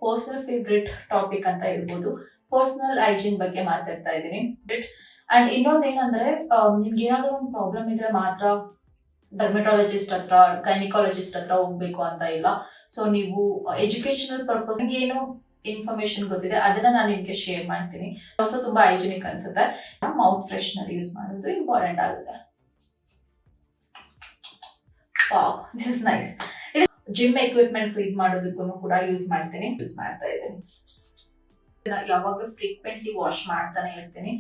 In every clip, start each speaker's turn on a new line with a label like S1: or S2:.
S1: Personal favourite topic ಅಂತ ಹೇಳ್ಬೋದು. Personal hygiene ಬಗ್ಗೆ ಮಾತಾಡ್ತಾ ಇದ್ದೀನಿ. ಅಂಡ್ ಇನ್ನೊಂದೇನಂದ್ರೆ ನಿಮ್ಗೆ ಏನಾದ್ರು ಒಂದು ಪ್ರಾಬ್ಲಮ್ ಇದ್ರೆ ಮಾತ್ರ ಡರ್ಮೆಟಾಲಜಿಸ್ಟ್ ಹತ್ರ, ಗೈನಿಕಾಲಜಿಸ್ಟ್ ಹತ್ರ ಹೋಗ್ಬೇಕು ಅಂತ ಇಲ್ಲ. ಸೊ ನೀವು ಎಜುಕೇಶನಲ್ ಪರ್ಪಸ್ ಏನು ಇನ್ಫಾರ್ಮೇಶನ್ ಗೊತ್ತಿದೆ ಅದನ್ನ ನಾನು ನಿಮ್ಗೆ ಶೇರ್ ಮಾಡ್ತೀನಿ. ಆಲ್ಸೋ ತುಂಬಾ ಹೈಜಿನಿಕ್ ಅನ್ಸುತ್ತೆ. ಮೌತ್ ಫ್ರೆಶ್ನರ್ ಯೂಸ್ ಮಾಡೋದು ಇಂಪಾರ್ಟೆಂಟ್ ಆಗುತ್ತೆ. This is nice. Gym equipment clean ಮಾಡೋದಕ್ಕೂ ಕೂಡ ಯೂಸ್ ಮಾಡ್ತಾ ಇದ್ದೀನಿ. ಯಾವಾಗಲೂ ಫ್ರೀಕ್ವೆಂಟ್ಲಿ ವಾಶ್ ಮಾಡ್ತಾನೆ ಇರ್ತೀನಿ.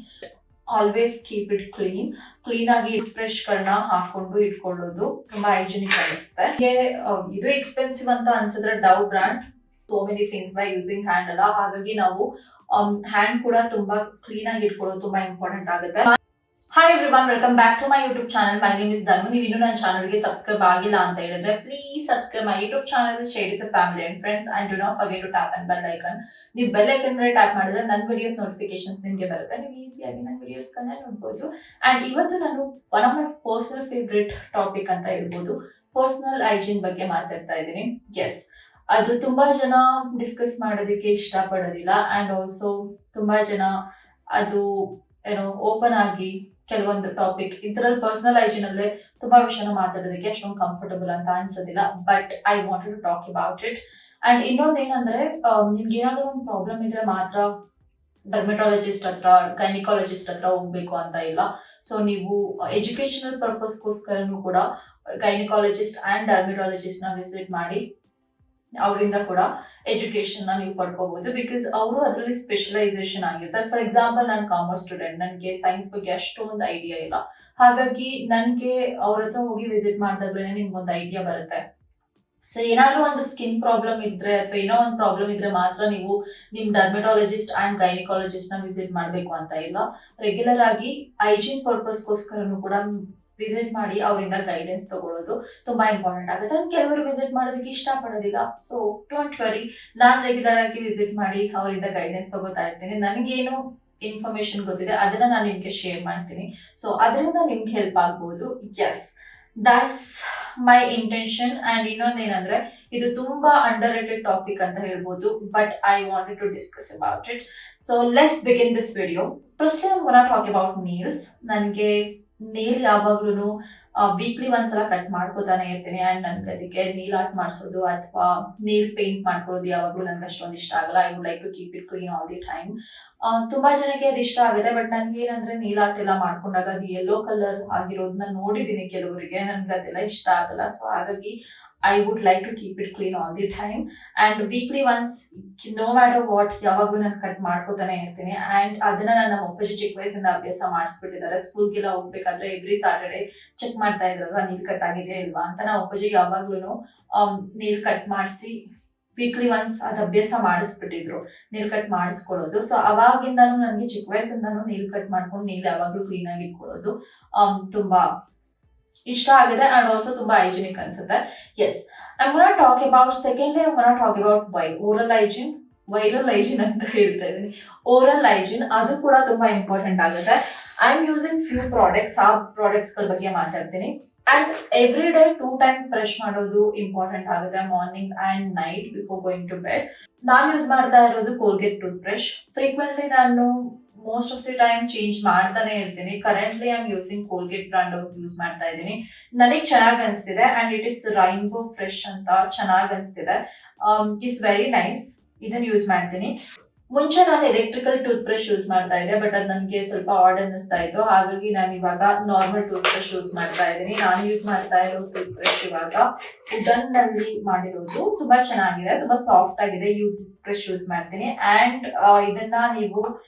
S1: ಆಲ್ವೇಸ್ ಕೀಪ್ ಇಟ್ ಕ್ಲೀನ್ ಆಗಿ ಬ್ರಷ್ ಗಳನ್ನ ಹಾಕೊಂಡು ಇಟ್ಕೊಳ್ಳೋದು ತುಂಬಾ ಹೈಜಿನಿಕ್ ಅನಿಸುತ್ತೆ. ಇದು ಎಕ್ಸ್ಪೆನ್ಸಿವ್ ಅಂತ ಅನ್ಸಿದ್ರೆ Dove brand so many things by using hand ಅಲ್ಲ, ಹಾಗಾಗಿ ನಾವು ಹ್ಯಾಂಡ್ ಕೂಡ ತುಂಬಾ ಕ್ಲೀನ್ ಆಗಿ ಇಟ್ಕೊಳ್ಳೋದು ತುಂಬಾ ಇಂಪಾರ್ಟೆಂಟ್ ಆಗುತ್ತೆ. Hi everyone, welcome back to my YouTube channel. My name is Dharma. ನೀವು ಇನ್ನೂ ನನ್ನ ಚಾನಲ್ಗೆ ಸಬ್ಸ್ಕ್ರೈಬ್ ಆಗಿಲ್ಲ ಅಂತ ಹೇಳಿದ್ರೆ please subscribe my YouTube channel, share with family and friends and do not forget to tap and bell icon. ನೀವು bell icon ಮೇಲೆ tap ಮಾಡಿದ್ರೆ ನನ್ನ ವಿಡಿಯೋಸ್ ನೋಟಿಫಿಕೇಶನ್ಸ್ ನಿಮಗೆ ಬರುತ್ತೆ. ನೀವು ಈಸಿಯಾಗಿ ನನ್ನ ವಿಡಿಯೋಸ್ ನೋಡ್ಬೋದು. ಅಂಡ್ ಇವತ್ತು ನಾನು one of my personal favourite topic ಅಂತ ಹೇಳ್ಬೋದು, ಪರ್ಸನಲ್ ಹೈಜೀನ್ ಬಗ್ಗೆ ಮಾತಾಡ್ತಾ ಇದ್ದೀನಿ. ಎಸ್, ಅದು ತುಂಬಾ ಜನ ಡಿಸ್ಕಸ್ ಮಾಡೋದಕ್ಕೆ ಇಷ್ಟಪಡೋದಿಲ್ಲ. ಅಂಡ್ ಆಲ್ಸೋ ತುಂಬಾ ಜನ ಅದು ಓಪನ್ ಆಗಿ ಕೆಲವೊಂದು ಟಾಪಿಕ್ ಇದರಲ್ಲಿ ಪರ್ಸನಲ್ ಹೈಜೀನ್ ಅಲ್ಲೇ ತುಂಬಾ ವಿಷಯನ ಮಾತಾಡೋದಕ್ಕೆ ಅಷ್ಟೊಂದು ಕಂಫರ್ಟಬಲ್ ಅಂತ ಅನ್ಸೋದಿಲ್ಲ. But I wanted to talk about it. And ಇನ್ನೊಂದೇನಂದ್ರೆ ನಿಮ್ಗೆ ಏನಾದ್ರು ಒಂದು ಪ್ರಾಬ್ಲಮ್ ಇದ್ರೆ ಮಾತ್ರ ಡರ್ಮೆಟಾಲಜಿಸ್ಟ್ ಹತ್ರ, ಗೈನಿಕಾಲಜಿಸ್ಟ್ ಹತ್ರ ಹೋಗ್ಬೇಕು ಅಂತ ಇಲ್ಲ. ಸೊ ನೀವು ಎಜುಕೇಶನಲ್ ಪರ್ಪಸ್ಗೋಸ್ಕರನು ಕೂಡ ಗೈನಿಕಾಲಜಿಸ್ಟ್ ಅಂಡ್ ಡರ್ಮೆಟಾಲಜಿಸ್ಟ್ ನ ವಿಸಿಟ್ ಮಾಡಿ ಅವರಿಂದ ಕೂಡ ಎಜುಕೇಶನ್ ನ ನೀವು ಪಡ್ಕೋಬಹುದು. ಬಿಕಾಸ್ ಅವರು ಅದರಲ್ಲಿ ಸ್ಪೆಷಲೈಸೇಷನ್ ಆಗಿರ್ತಾರೆ. ಫಾರ್ ಎಕ್ಸಾಂಪಲ್, ನಾನು ಕಾಮರ್ಸ್ ಸ್ಟೂಡೆಂಟ್, ನನಗೆ ಸೈನ್ಸ್ ಬಗ್ಗೆ ಅಷ್ಟೊಂದು ಐಡಿಯಾ ಇಲ್ಲ. ಹಾಗಾಗಿ ನನಗೆ ಅವ್ರ ಹತ್ರ ಹೋಗಿ ವಿಸಿಟ್ ಮಾಡಿದಾಗ್ಲೇ ನಿಮ್ಗೊಂದು ಐಡಿಯಾ ಬರುತ್ತೆ. ಸೊ ಏನಾದ್ರೂ ಒಂದು ಸ್ಕಿನ್ ಪ್ರಾಬ್ಲಮ್ ಇದ್ರೆ ಅಥವಾ ಏನೋ ಒಂದು ಪ್ರಾಬ್ಲಮ್ ಇದ್ರೆ ಮಾತ್ರ ನೀವು ನಿಮ್ ಡರ್ಮೆಟಾಲಜಿಸ್ಟ್ ಅಂಡ್ ಗೈನಿಕಾಲಜಿಸ್ಟ್ ನ ವಿಸಿಟ್ ಮಾಡ್ಬೇಕು ಅಂತ ಇಲ್ಲ. ರೆಗ್ಯುಲರ್ ಆಗಿ ಹೈಜೀನ್ ಪರ್ಪಸ್ಗೋಸ್ಕರನು ಕೂಡ ವಿಸಿಟ್ ಮಾಡಿ ಅವರಿಂದ ಗೈಡೆನ್ಸ್ ತಗೊಳ್ಳೋದು ತುಂಬಾ ಇಂಪಾರ್ಟೆಂಟ್ ಆಗುತ್ತೆ. ಕೆಲವರು ವಿಸಿಟ್ ಮಾಡೋದಕ್ಕೆ ಇಷ್ಟ ಪಡೋದಿಲ್ಲ. ಸೊ ಡೋಂಟ್ ವರಿ, ನಾನ್ ರೆಗ್ಯುಲರ್ ಆಗಿ ವಿಸಿಟ್ ಮಾಡಿ ಅವರಿಂದ ಗೈಡೆನ್ಸ್ ತಗೋತಾ ಇರ್ತೀನಿ. ನನಗೇನು ಇನ್ಫಾರ್ಮೇಶನ್ ಗೊತ್ತಿದೆ ಅದನ್ನ ನಾನು ನಿಮ್ಗೆ ಶೇರ್ ಮಾಡ್ತೀನಿ. ಸೊ ಅದರಿಂದ ನಿಮ್ಗೆ ಹೆಲ್ಪ್ ಆಗ್ಬೋದು. Yes, that's my intention. And ಇನ್ನೊಂದೇನಂದ್ರೆ ಇದು ತುಂಬಾ ಅಂಡರ್ ರೇಟೆಡ್ ಟಾಪಿಕ್ ಅಂತ ಹೇಳ್ಬೋದು. But I wanted to discuss about it. So let's begin this video. First I want to talk about nails. ನನಗೆ ನೇಲ್ ಯಾವಾಗ್ಲೂ ವೀಕ್ಲಿ ಒಂದ್ಸಲ ಕಟ್ ಮಾಡ್ಕೋತಾನೆ ಇರ್ತೀನಿ. ಅಂಡ್ ನನ್ಗೆ ಅದಕ್ಕೆ ನೇಲ್ ಆರ್ಟ್ ಮಾಡಿಸೋದು ಅಥವಾ ನೇಲ್ ಪೇಂಟ್ ಮಾಡ್ಕೊಳ್ಳೋದು ಯಾವಾಗ್ಲೂ ನನ್ಗೆ ಅಷ್ಟೊಂದು ಇಷ್ಟ ಆಗಲ್ಲ. I would like to keep it clean all the time. ತುಂಬಾ ಜನಕ್ಕೆ ಅದು ಇಷ್ಟ ಆಗುತ್ತೆ. ಬಟ್ ನನ್ಗೆ ಏನಂದ್ರೆ ನೇಲ್ ಆರ್ಟ್ ಎಲ್ಲ ಮಾಡ್ಕೊಂಡಾಗ ಅದು ಯೆಲ್ಲೋ ಕಲರ್ ಆಗಿರೋದನ್ನ ನೋಡಿದೀನಿ ಕೆಲವರಿಗೆ, ನನ್ಗೆ ಅದೆಲ್ಲ ಇಷ್ಟ ಆಗಲ್ಲ. ಸೊ ಹಾಗಾಗಿ I would like to keep it clean all the time. And weekly once, no matter what, ಯಾವಾಗ್ಲೂ ನಾನು ಕಟ್ ಮಾಡ್ಕೋತಾನೆ ಇರ್ತೀನಿ. ಅಂಡ್ ಅದನ್ನ ನನ್ನ ಅಪ್ಪಾಜಿ ಚಿಕ್ಕ ವಯಸ್ಸಿಂದ ಅಭ್ಯಾಸ ಮಾಡಿಸ್ಬಿಟ್ಟಿದ್ದಾರೆ. ಸ್ಕೂಲ್ಗೆಲ್ಲ ಹೋಗ್ಬೇಕಾದ್ರೆ ಎವ್ರಿ ಸ್ಯಾಟರ್ಡೆ ಚೆಕ್ ಮಾಡ್ತಾ ಇದ್ರಲ್ವಾ ನೀಲ್ ಕಟ್ ಆಗಿದೆಯಾ ಇಲ್ವಾ ಅಂತ. ನಾವು ಅಪ್ಪಾಜಿಗೆ ಯಾವಾಗ್ಲೂ ನೀಲ್ ಕಟ್ ಮಾಡಿಸಿ ವೀಕ್ಲಿ ಒನ್ಸ್ ಅದು ಅಭ್ಯಾಸ ಮಾಡಿಸ್ಬಿಟ್ಟಿದ್ರು, ನೀಲ್ ಕಟ್ ಮಾಡಿಸ್ಕೊಳ್ಳೋದು. ಸೊ ಅವಾಗಿಂದಾನು ನನಗೆ ಚಿಕ್ಕ ವಯಸ್ಸಿಂದಾನು ನೀಲ್ ಕಟ್ ಮಾಡ್ಕೊಂಡು ನೀಲ್ ಯಾವಾಗ್ಲೂ ಕ್ಲೀನ್ ಆಗಿ ಇಟ್ಕೊಳ್ಳೋದು ತುಂಬಾ ಇಷ್ಟ ಆಗಿದೆ. ಅಂಡ್ ಆಲ್ಸೋ ತುಂಬಾ ಹೈಜಿನಿಕ್ ಅನ್ಸುತ್ತೆ. Yes, I'm gonna talk about, secondly I'm gonna talk about oral hygiene, viral hygiene ಅಂತ ಹೇಳ್ತಾ ಇದ್ದೀನಿ. ಓರಲ್ ಹೈಜಿನ್ ಅದು ಕೂಡ ತುಂಬಾ ಇಂಪಾರ್ಟೆಂಟ್ ಆಗುತ್ತೆ. I am using few products. ಆ ಪ್ರಾಡಕ್ಟ್ಸ್ ಗಳ ಬಗ್ಗೆ ಮಾತಾಡ್ತೀನಿ. And every day 2 times brush ಮಾಡೋದು ಇಂಪಾರ್ಟೆಂಟ್ ಆಗುತ್ತೆ, morning and night before going to bed. ನಾನು ಯೂಸ್ ಮಾಡ್ತಾ ಇರೋದು ಕೋಲ್ಗೇಟ್ ಟೂತ್ ಬ್ರಷ್. ಫ್ರೀಕ್ವೆಂಟ್ಲಿ ನಾನು most of the time change ಮಾಡ್ತಾನೆ ಇರ್ತೀನಿ. Currently I am using Colgate brand use ಮಾಡ್ತಾ ಇದ್ದೀನಿ. ನನಗೆ ಚೆನ್ನಾಗಿ ಅನಿಸ್ತಿದೆ. And it is rainbow fresh ಅಂತ ಚೆನ್ನಾಗಿ ಅನಿಸ್ತಿದೆ. It's very nice. ಇದನ್ನ ಯೂಸ್ ಮಾಡ್ತೀನಿ. ಮುಂಚೆ ನಾನು ಎಲೆಕ್ಟ್ರಿಕಲ್ ಟೂತ್ ಬ್ರಷ್ ಯೂಸ್ ಮಾಡ್ತಾ ಇದ್ದೆ, ಬಟ್ ಅದು ನನಗೆ ಸ್ವಲ್ಪ ಆಡ್ ಅನ್ನಿಸ್ತಾ ಇತ್ತು. ಹಾಗಾಗಿ ನಾನು ಇವಾಗ ನಾರ್ಮಲ್ ಟೂತ್ ಬ್ರಷ್ ಯೂಸ್ ಮಾಡ್ತಾ ಇದ್ದೀನಿ. ನಾನು ಯೂಸ್ ಮಾಡ್ತಾ ಇರೋ ಟೂತ್ ಬ್ರಷ್ ಇವಾಗ ವುಡನ್ ನಲ್ಲಿ ಮಾಡಿರೋದು, ತುಂಬಾ ಚೆನ್ನಾಗಿದೆ, ತುಂಬಾ ಸಾಫ್ಟ್ ಆಗಿದೆ. ಟೂತ್ ಬ್ರಷ್ ಯೂಸ್ ಮಾಡ್ತೀನಿ. ಅಂಡ್ ಇದನ್ನ ನೀವು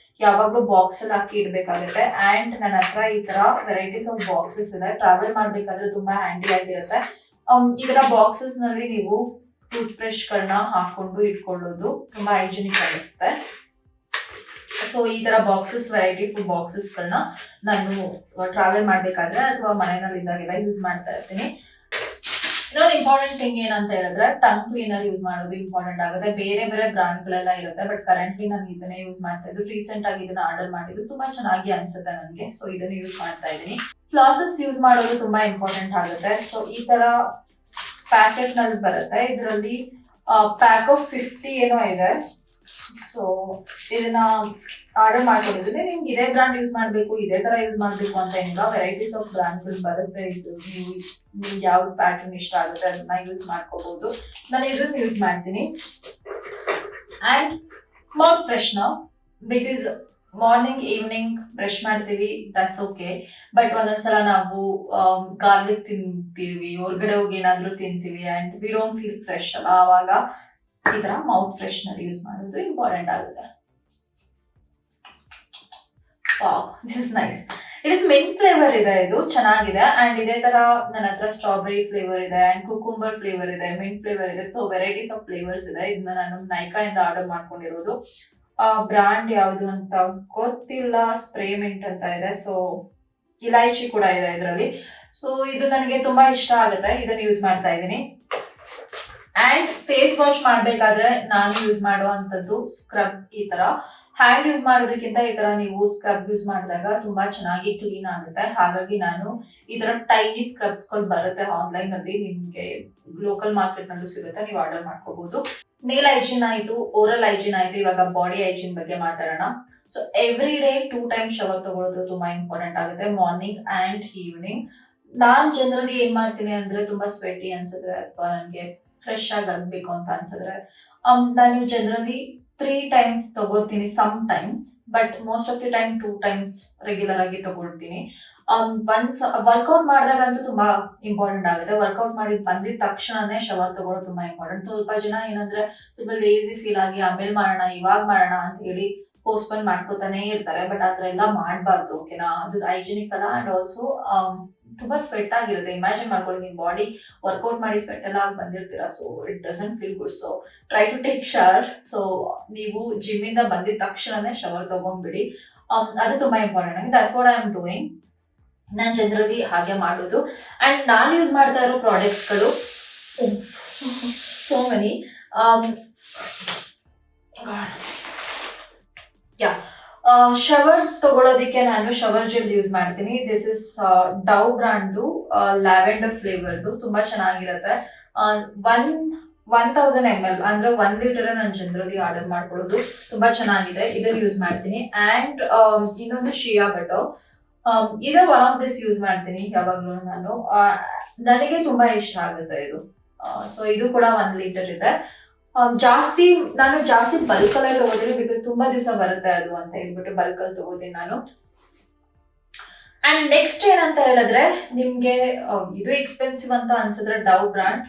S1: ಯಾವಾಗ್ಲೂ ಬಾಕ್ಸ್ ಅಲ್ಲಿ ಹಾಕಿ ಇಡ್ಬೇಕಾಗುತ್ತೆ. ಅಂಡ್ ನನ್ನ ಹತ್ರ ಈ ತರ ವೆರೈಟೀಸ್ ಆಫ್ ಬಾಕ್ಸಸ್ ಇದೆ. ಟ್ರಾವೆಲ್ ಮಾಡ್ಬೇಕಾದ್ರೆ ತುಂಬಾ ಹ್ಯಾಂಡಿ ಆಗಿರುತ್ತೆ. ಈ ತರ ಬಾಕ್ಸಸ್ ನಲ್ಲಿ ನೀವು ಟೂತ್ ಬ್ರಷ್ ಗಳನ್ನ ಹಾಕೊಂಡು ಇಟ್ಕೊಳ್ಳೋದು ತುಂಬಾ ಹೈಜಿನಿಕ್ ಅನಿಸುತ್ತೆ. ಸೊ ಈ ತರ ಬಾಕ್ಸಸ್, ವೆರೈಟಿ ಫುಡ್ ಬಾಕ್ಸಸ್ ಗಳನ್ನ ನಾನು ಟ್ರಾವೆಲ್ ಮಾಡ್ಬೇಕಾದ್ರೆ ಅಥವಾ ಮನೆಯಲ್ಲಿ ಇದ್ದಾಗೆಲ್ಲ ಯೂಸ್ ಮಾಡ್ತಾ ಇರ್ತೀನಿ. ಇನ್ನೊಂದು ಇಂಪಾರ್ಟೆಂಟ್ ಥಿಂಗ್ ಏನಂತ ಹೇಳಿದ್ರೆ ಟಂಗ್ ಕ್ಲೀನರ್ ಯೂಸ್ ಮಾಡೋದು ಇಂಪಾರ್ಟೆಂಟ್ ಆಗುತ್ತೆ. ಬೇರೆ ಬೇರೆ ಬ್ರಾಂಡ್ ಗಳೆಲ್ಲ ಇರುತ್ತೆ, ಬಟ್ ಕರೆಂಟ್ಲಿ ನಾನು ಇದನ್ನೇ ಯೂಸ್ ಮಾಡ್ತಾ ಇದ್ದು. ರೀಸೆಂಟ್ ಆಗಿ ಇದನ್ನ ಆರ್ಡರ್ ಮಾಡಿದ್ದು, ತುಂಬಾ ಚೆನ್ನಾಗಿ ಅನ್ಸುತ್ತೆ ನನಗೆ. ಸೊ ಇದನ್ನ ಯೂಸ್ ಮಾಡ್ತಾ ಇದ್ದೀನಿ. ಫ್ಲಾಸಸ್ ಯೂಸ್ ಮಾಡೋದು ತುಂಬಾ ಇಂಪಾರ್ಟೆಂಟ್ ಆಗುತ್ತೆ. ಸೊ ಈ ತರ ಪ್ಯಾಕೆಟ್ ನಲ್ಲಿ ಬರುತ್ತೆ. ಇದರಲ್ಲಿ ಪ್ಯಾಕ್ ಆಫ್ 50 ಏನೋ ಇದೆ. ಸೊ ಇದನ್ನ ಆರ್ಡರ್ ಮಾಡ್ಕೊಂಡಿದ್ದೀನಿ. ನಿಮ್ಗೆ ಇದೇ ಬ್ರಾಂಡ್ ಯೂಸ್ ಮಾಡಬೇಕು, ಇದೇ ತರ ಯೂಸ್ ಮಾಡಬೇಕು ಅಂತ ಏನಿಲ್ಲ, ವೆರೈಟೀಸ್ ಆಫ್ ಬ್ರಾಂಡ್ಗಳು ಬರುತ್ತೆ. ಇದು ನಿಮ್ಗೆ ಯಾವ ಪ್ಯಾಟರ್ನ್ ಇಷ್ಟ ಆಗುತ್ತೆ ಅದನ್ನ ಯೂಸ್ ಮಾಡ್ಕೋಬಹುದು. ನಾನು ಇದನ್ನ ಯೂಸ್ ಮಾಡ್ತೀನಿ. And mouth freshener, because morning evening brush ಮಾಡ್ತೀವಿ, ದಟ್ಸ್ ಓಕೆ. ಬಟ್ ಒಂದೊಂದ್ಸಲ ನಾವು ಗಾರ್ಲಿಕ್ ತಿಂತೀವಿ, ಹೊರಗಡೆ ಹೋಗಿ ಏನಾದ್ರೂ ತಿಂತೀವಿ and we don't feel fresh ಅಲ್ಲ, ಆವಾಗ ಈ ತರ ಮೌತ್ ಫ್ರೆಶ್ನರ್ ಯೂಸ್ ಮಾಡೋದು ಇಂಪಾರ್ಟೆಂಟ್ ಆಗುತ್ತೆ. This is nice. It is mint flavour ಇದೆ, ಇದು ಚೆನ್ನಾಗಿದೆ. ಅಂಡ್ ಇದೇ ತರ ನನ್ನ ಹತ್ರ ಸ್ಟ್ರಾಬೆರಿ ಫ್ಲೇವರ್ ಇದೆ ಅಂಡ್ ಕುಕುಂಬರ್ ಫ್ಲೇವರ್ ಇದೆ, ಮಿಂಟ್ ಫ್ಲೇವರ್ ಇದೆ. ಸೊ ವೆರೈಟೀಸ್ ಆಫ್ ಫ್ಲೇವರ್ಸ್ ಇದೆ. ಇದನ್ನ ನಾನು ನೈಕಾ ಇಂದ ಆರ್ಡರ್ ಮಾಡ್ಕೊಂಡಿರೋದು. ಬ್ರಾಂಡ್ ಯಾವುದು ಅಂತ ಗೊತ್ತಿಲ್ಲ, ಸ್ಪ್ರೇ ಮಿಂಟ್ ಅಂತ ಇದೆ. ಸೊ ಇಲೈಚಿ ಕೂಡ ಇದೆ ಇದರಲ್ಲಿ. ಸೊ ಇದು ನನಗೆ ತುಂಬಾ ಇಷ್ಟ ಆಗುತ್ತೆ, ಇದನ್ನ ಯೂಸ್ ಮಾಡ್ತಾ ಇದ್ದೀನಿ. ಅಂಡ್ ಫೇಸ್ ವಾಶ್ ಮಾಡ್ಬೇಕಾದ್ರೆ ನಾನು ಯೂಸ್ ಮಾಡುವಂತದ್ದು ಸ್ಕ್ರಬ್. ಈ ತರ ಹ್ಯಾಂಡ್ ಯೂಸ್ ಮಾಡೋದಕ್ಕಿಂತ ಈ ತರ ನೀವು ಸ್ಕ್ರಬ್ ಯೂಸ್ ಮಾಡಿದಾಗ ತುಂಬಾ ಚೆನ್ನಾಗಿ ಕ್ಲೀನ್ ಆಗುತ್ತೆ. ಹಾಗಾಗಿ ನಾನು ಈ ತರ ಟೈನಿ ಸ್ಕ್ರಬ್ಸ್ ಗಳು ಬರುತ್ತೆ ಆನ್ಲೈನ್ ಅಲ್ಲಿ, ನಿಮ್ಗೆ ಲೋಕಲ್ ಮಾರ್ಕೆಟ್ ನಲ್ಲೂ ಸಿಗುತ್ತೆ, ನೀವು ಆರ್ಡರ್ ಮಾಡ್ಕೋಬಹುದು. ನೇಲ್ ಹೈಜೀನ್ ಆಯ್ತು, ಓರಲ್ ಹೈಜೀನ್ ಆಯ್ತು, ಇವಾಗ ಬಾಡಿ ಹೈಜೀನ್ ಬಗ್ಗೆ ಮಾತಾಡೋಣ. So every day 2 time shower ತಗೊಳ್ಳೋದು ತುಂಬಾ ಇಂಪಾರ್ಟೆಂಟ್ ಆಗುತ್ತೆ, morning and evening. Non generally ಏನ್ ಮಾಡ್ತೀನಿ ಅಂದ್ರೆ, ತುಂಬಾ ಸ್ವೆಟಿ ಅನ್ಸಿದ್ರೆ ಅಥವಾ ನನಗೆ ಫ್ರೆಶ್ ಆಗಿ ಆಗ್ಬೇಕು ಅಂತ ಅನ್ಸಿದ್ರೆ ನಾನು ಜನರಲಿ 3 ಟೈಮ್ಸ್ ತಗೋತೀನಿ sometimes, but most of the time 2 times regular ಆಗಿ ತಗೊಳ್ತೀನಿ. ಒನ್ಸ್ ವರ್ಕೌಟ್ ಮಾಡಿದಾಗಂತೂ ತುಂಬಾ ಇಂಪಾರ್ಟೆಂಟ್ ಆಗುತ್ತೆ. ವರ್ಕೌಟ್ ಮಾಡಿ ಬಂದಿದ ತಕ್ಷಣನೇ ಶವರ್ ತಗೊಳ್ಳೋದು ತುಂಬಾ ಇಂಪಾರ್ಟೆಂಟ್. ಸ್ವಲ್ಪ ಜನ ಏನಂದ್ರೆ ತುಂಬಾ ಲೇಸಿ ಫೀಲ್ ಆಗಿ ಆಮೇಲೆ ಮಾಡೋಣ, ಇವಾಗ ಮಾಡೋಣ ಅಂತ ಹೇಳಿ ಪೋಸ್ಟ್ಪೋನ್ ಮಾಡ್ಕೋತಾನೆ ಇರ್ತಾರೆ. ಬಟ್ ಆತರ ಎಲ್ಲ ಮಾಡಬಾರ್ದು, ಓಕೆನಾ? ಅದು ಹೈಜಿನಿಕ್ ಅಲ್ಲ. ಅಂಡ್ ಆಲ್ಸೋ ತುಂಬಾ ಸ್ವೆಟ್ ಆಗಿರುತ್ತೆ. ಇಮ್ಯಾಜಿನ್ ಮಾಡ್ಕೊಳ್ಳಿ, ನಿಮ್ ಬಾಡಿ ವರ್ಕೌಟ್ ಮಾಡಿ ಸ್ವೆಟ್ ಎಲ್ಲ ಆಗಿ ಬಂದಿರ್ತೀರಾ. So it doesn't feel good. So try to take shower. So ನೀವು ಜಿಮ್ ಇಂದ ಬಂದಿದ ತಕ್ಷಣನೇ ಶವರ್ ತಗೊಂಡ್ಬಿಡಿ, ಅದು ತುಂಬಾ ಇಂಪಾರ್ಟೆಂಟ್ ಆಗಿದೆ. That's what I am doing. ನಾನು ಜನರಲಿ ಹಾಗೆ ಮಾಡೋದು. ಅಂಡ್ ನಾನು ಯೂಸ್ ಮಾಡ್ತಾ ಇರೋ ಪ್ರಾಡಕ್ಟ್ಸ್ಗಳು ಸೋ ಮೆನಿ. ಶವರ್ ತಗೊಳ್ಳೋದಿಕ್ಕೆ ನಾನು ಶವರ್ ಜೆಲ್ ಯೂಸ್ ಮಾಡ್ತೀನಿ. ದಿಸ್ ಇಸ್ ಡವ್ ಬ್ರಾಂಡ್ದು ಲ್ಯಾವೆಂಡರ್ ಫ್ಲೇವರ್ದು, ತುಂಬಾ ಚೆನ್ನಾಗಿರುತ್ತೆ. 1000 ml ಅಂದ್ರೆ 1 ಲೀಟರ್ ನಾನು ಜನರಲಿ ಆರ್ಡರ್ ಮಾಡ್ಕೊಳ್ಳೋದು. ತುಂಬಾ ಚೆನ್ನಾಗಿದೆ, ಇದನ್ನ ಯೂಸ್ ಮಾಡ್ತೀನಿ. ಅಂಡ್ ಇನ್ನೊಂದು ಶಿಯಾ ಬಟರ್, ಇದು ಒನ್ ಆಫ್ ದಿಸ್ ಯೂಸ್ ಮಾಡ್ತೀನಿ ಯಾವಾಗ್ಲೂ ನಾನು. ನನಗೆ ತುಂಬಾ ಇಷ್ಟ ಆಗುತ್ತೆ ಇದು. ಸೊ ಇದು ಕೂಡ 1 ಲೀಟರ್ ಇದೆ. ನಾನು ಜಾಸ್ತಿ ಬಲ್ಕ್ ಅಲ್ಲೇ ತಗೋತೀನಿ, ಬಿಕಾಸ್ ತುಂಬಾ ದಿವಸ ಬರುತ್ತೆ ಅದು ಅಂತ ಹೇಳ್ಬಿಟ್ಟು ಬಲ್ಕ್ ಅಲ್ಲಿ ತಗೋತೀನಿ ನಾನು. ಅಂಡ್ ನೆಕ್ಸ್ಟ್ ಏನಂತ ಹೇಳಿದ್ರೆ, ನಿಮ್ಗೆ ಇದು ಎಕ್ಸ್ಪೆನ್ಸಿವ್ ಅಂತ ಅನ್ಸಿದ್ರೆ ಡವ್ ಬ್ರಾಂಡ್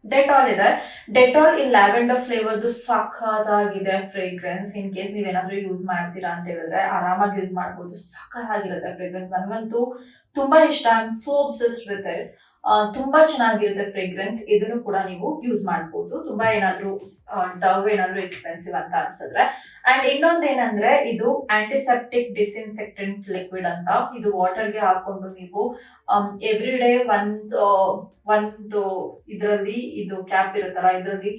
S1: ಡೆಟಾಲ್ ಇದೆ. ಡೆಟಾಲ್ ಈ ಲ್ಯಾವೆಂಡರ್ ಫ್ಲೇವರ್ದು ಸಖತ್ತಾಗಿದೆ ಫ್ರೇಗ್ರೆನ್ಸ್. ಇನ್ ಕೇಸ್ ನೀವೇನಾದ್ರೂ ಯೂಸ್ ಮಾಡ್ತೀರಾ ಅಂತ ಹೇಳಿದ್ರೆ ಆರಾಮಾಗಿ ಯೂಸ್ ಮಾಡ್ಬೋದು, ಸಖತ್ತಾಗಿರುತ್ತೆ ಫ್ರೇಗ್ರೆನ್ಸ್. ನನಗಂತೂ ತುಂಬಾ ಇಷ್ಟ. I am so obsessed with it. ತುಂಬಾ ಚೆನ್ನಾಗಿರುತ್ತೆ ಫ್ರೇಗ್ರೆನ್ಸ್. ಇದನ್ನು ಕೂಡ ನೀವು ಯೂಸ್ ಮಾಡ್ಬೋದು, ತುಂಬಾ ಏನಾದ್ರೂ ಡವ್ ಏನಾದ್ರೂ ಎಕ್ಸ್ಪೆನ್ಸಿವ್ ಅಂತ ಅನ್ಸಿದ್ರೆ. ಅಂಡ್ ಇನ್ನೊಂದ್ ಏನಂದ್ರೆ, ಇದು ಆಂಟಿಸೆಪ್ಟಿಕ್ ಡಿಸ್ಇನ್ಫೆಕ್ಟೆಂಟ್ ಲಿಕ್ವಿಡ್ ಅಂತ. ಇದು ವಾಟರ್ಗೆ ಹಾಕೊಂಡು ನೀವು ಎವ್ರಿ ಡೇ ಒಂದು ಇದರಲ್ಲಿ, ಇದು ಕ್ಯಾಪ್ ಇರುತ್ತಲ್ಲ ಇದರಲ್ಲಿ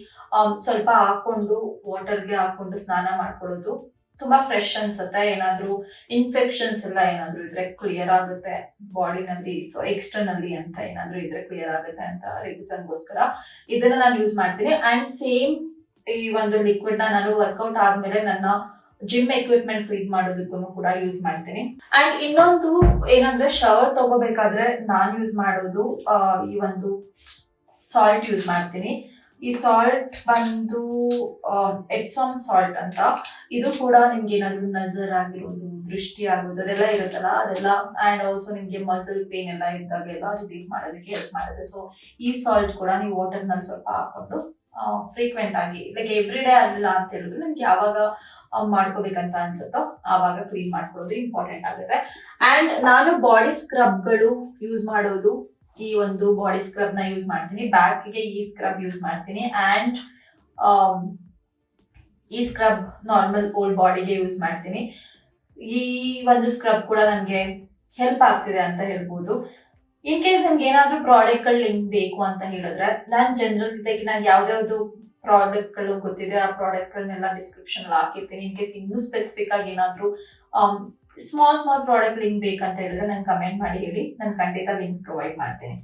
S1: ಸ್ವಲ್ಪ ಹಾಕೊಂಡು ವಾಟರ್ಗೆ ಹಾಕೊಂಡು ಸ್ನಾನ ಮಾಡ್ಕೊಳ್ಳೋದು ತುಂಬಾ ಫ್ರೆಶ್ ಅನ್ಸುತ್ತೆ. ಏನಾದ್ರೂ ಇನ್ಫೆಕ್ಷನ್ಸ್ ಎಲ್ಲ ಏನಾದ್ರೂ ಇದ್ರೆ ಕ್ಲಿಯರ್ ಆಗುತ್ತೆ ಬಾಡಿನಲ್ಲಿ. ಸೊ ಎಕ್ಸ್ಟರ್ನಲ್ಲಿ ಅಂತ ಏನಾದ್ರೂ ಇದ್ರೆ ಕ್ಲಿಯರ್ ಆಗುತ್ತೆ ಅಂತ ರೀಸನ್ಗೋಸ್ಕರ ಇದನ್ನ ನಾನು ಯೂಸ್ ಮಾಡ್ತೀನಿ. ಅಂಡ್ ಸೇಮ್ ಈ ಒಂದು ಲಿಕ್ವಿಡ್ ನಾನು ವರ್ಕೌಟ್ ಆದ್ಮೇಲೆ ನನ್ನ ಜಿಮ್ ಎಕ್ವಿಪ್ಮೆಂಟ್ ಕ್ಲೀನ್ ಮಾಡೋದಕ್ಕೂ ಕೂಡ ಯೂಸ್ ಮಾಡ್ತೀನಿ. ಅಂಡ್ ಇನ್ನೊಂದು ಏನಂದ್ರೆ, ಶವರ್ ತಗೋಬೇಕಾದ್ರೆ ನಾನು ಯೂಸ್ ಮಾಡೋದು ಈ ಒಂದು ಸಾಲ್ಟ್ ಯೂಸ್ ಮಾಡ್ತೀನಿ. ಈ ಸಾಲ್ಟ್ ಬಂದು ಎಪ್ಸಾಮ್ ಸಾಲ್ಟ್ ಅಂತ. ಇದು ಕೂಡ ನಿಮ್ಗೆ ಏನಾದ್ರು ನಜರ್ ಆಗಿರೋದು, ದೃಷ್ಟಿ ಆಗೋದು ಅದೆಲ್ಲ ಇರುತ್ತಲ್ಲ, ಅದೆಲ್ಲ ಅಂಡ್ ಆಲ್ಸೋ ನಿಮ್ಗೆ ಮಸಲ್ ಪೇನ್ ಎಲ್ಲ ಇದ್ದಾಗೆಲ್ಲ ರಿಲೀಫ್ ಮಾಡೋದಕ್ಕೆ ಹೆಲ್ಪ್ ಮಾಡುತ್ತೆ. ಸೊ ಈ ಸಾಲ್ಟ್ ಕೂಡ ನೀವು ವಾಟರ್ ನಲ್ಲಿ ಸ್ವಲ್ಪ ಹಾಕೊಂಡು ಫ್ರೀಕ್ವೆಂಟ್ ಆಗಿ, ಲೈಕ್ ಎವ್ರಿ ಡೇ ಆಗಿಲ್ಲ ಅಂತ ಹೇಳಿದ್ರು, ನಿಮ್ಗೆ ಯಾವಾಗ ಮಾಡ್ಕೋಬೇಕಂತ ಅನ್ಸುತ್ತೋ ಆವಾಗ ಕ್ಲೀನ್ ಮಾಡ್ಕೊಳ್ಳೋದು ಇಂಪಾರ್ಟೆಂಟ್ ಆಗುತ್ತೆ. ಅಂಡ್ ನಾನು ಬಾಡಿ ಸ್ಕ್ರಬ್ಗಳು ಯೂಸ್ ಮಾಡೋದು, ಈ ಒಂದು ಬಾಡಿ ಸ್ಕ್ರಬ್ ನ ಯೂಸ್ ಮಾಡ್ತೀನಿ. ಬ್ಯಾಕ್ಗೆ ಈ ಸ್ಕ್ರಬ್ ಯೂಸ್ ಮಾಡ್ತೀನಿ. ಅಂಡ್ ಈ ಸ್ಕ್ರಬ್ ನಾರ್ಮಲ್ ಓಲ್ಡ್ ಬಾಡಿಗೆ ಯೂಸ್ ಮಾಡ್ತೀನಿ. ಈ ಒಂದು ಸ್ಕ್ರಬ್ ಕೂಡ ನನಗೆ ಹೆಲ್ಪ್ ಆಗ್ತಿದೆ ಅಂತ ಹೇಳ್ಬೋದು. ಇನ್ ಕೇಸ್ ನಿಮ್ಗೆ ಏನಾದ್ರೂ ಪ್ರಾಡಕ್ಟ್ ಗಳು ಲಿಂಕ್ ಬೇಕು ಅಂತ ಹೇಳಿದ್ರೆ, ನಾನು ಜನರಲ್ ನಾನು ಯಾವ್ದಾವ್ದು ಪ್ರಾಡಕ್ಟ್ ಗಳು ಗೊತ್ತಿದೆ ಆ ಪ್ರಾಡಕ್ಟ್ ಗಳನ್ನೆಲ್ಲ ಡಿಸ್ಕ್ರಿಪ್ಷನ್ ಹಾಕಿರ್ತೀನಿ. ಇನ್ ಕೇಸ್ ಇನ್ನೂ ಸ್ಪೆಸಿಫಿಕ್ ಆಗಿ ಏನಾದ್ರೂ ಸ್ಮಾಲ್ ಪ್ರಾಡಕ್ಟ್ ಲಿಂಕ್ ಬೇಕಂತ ಹೇಳಿದ್ರೆ ನನ್ ಕಮೆಂಟ್ ಮಾಡಿ ಹೇಳಿ, ನಾನು ಖಂಡಿತ ಲಿಂಕ್ ಪ್ರೊವೈಡ್ ಮಾಡ್ತೀನಿ.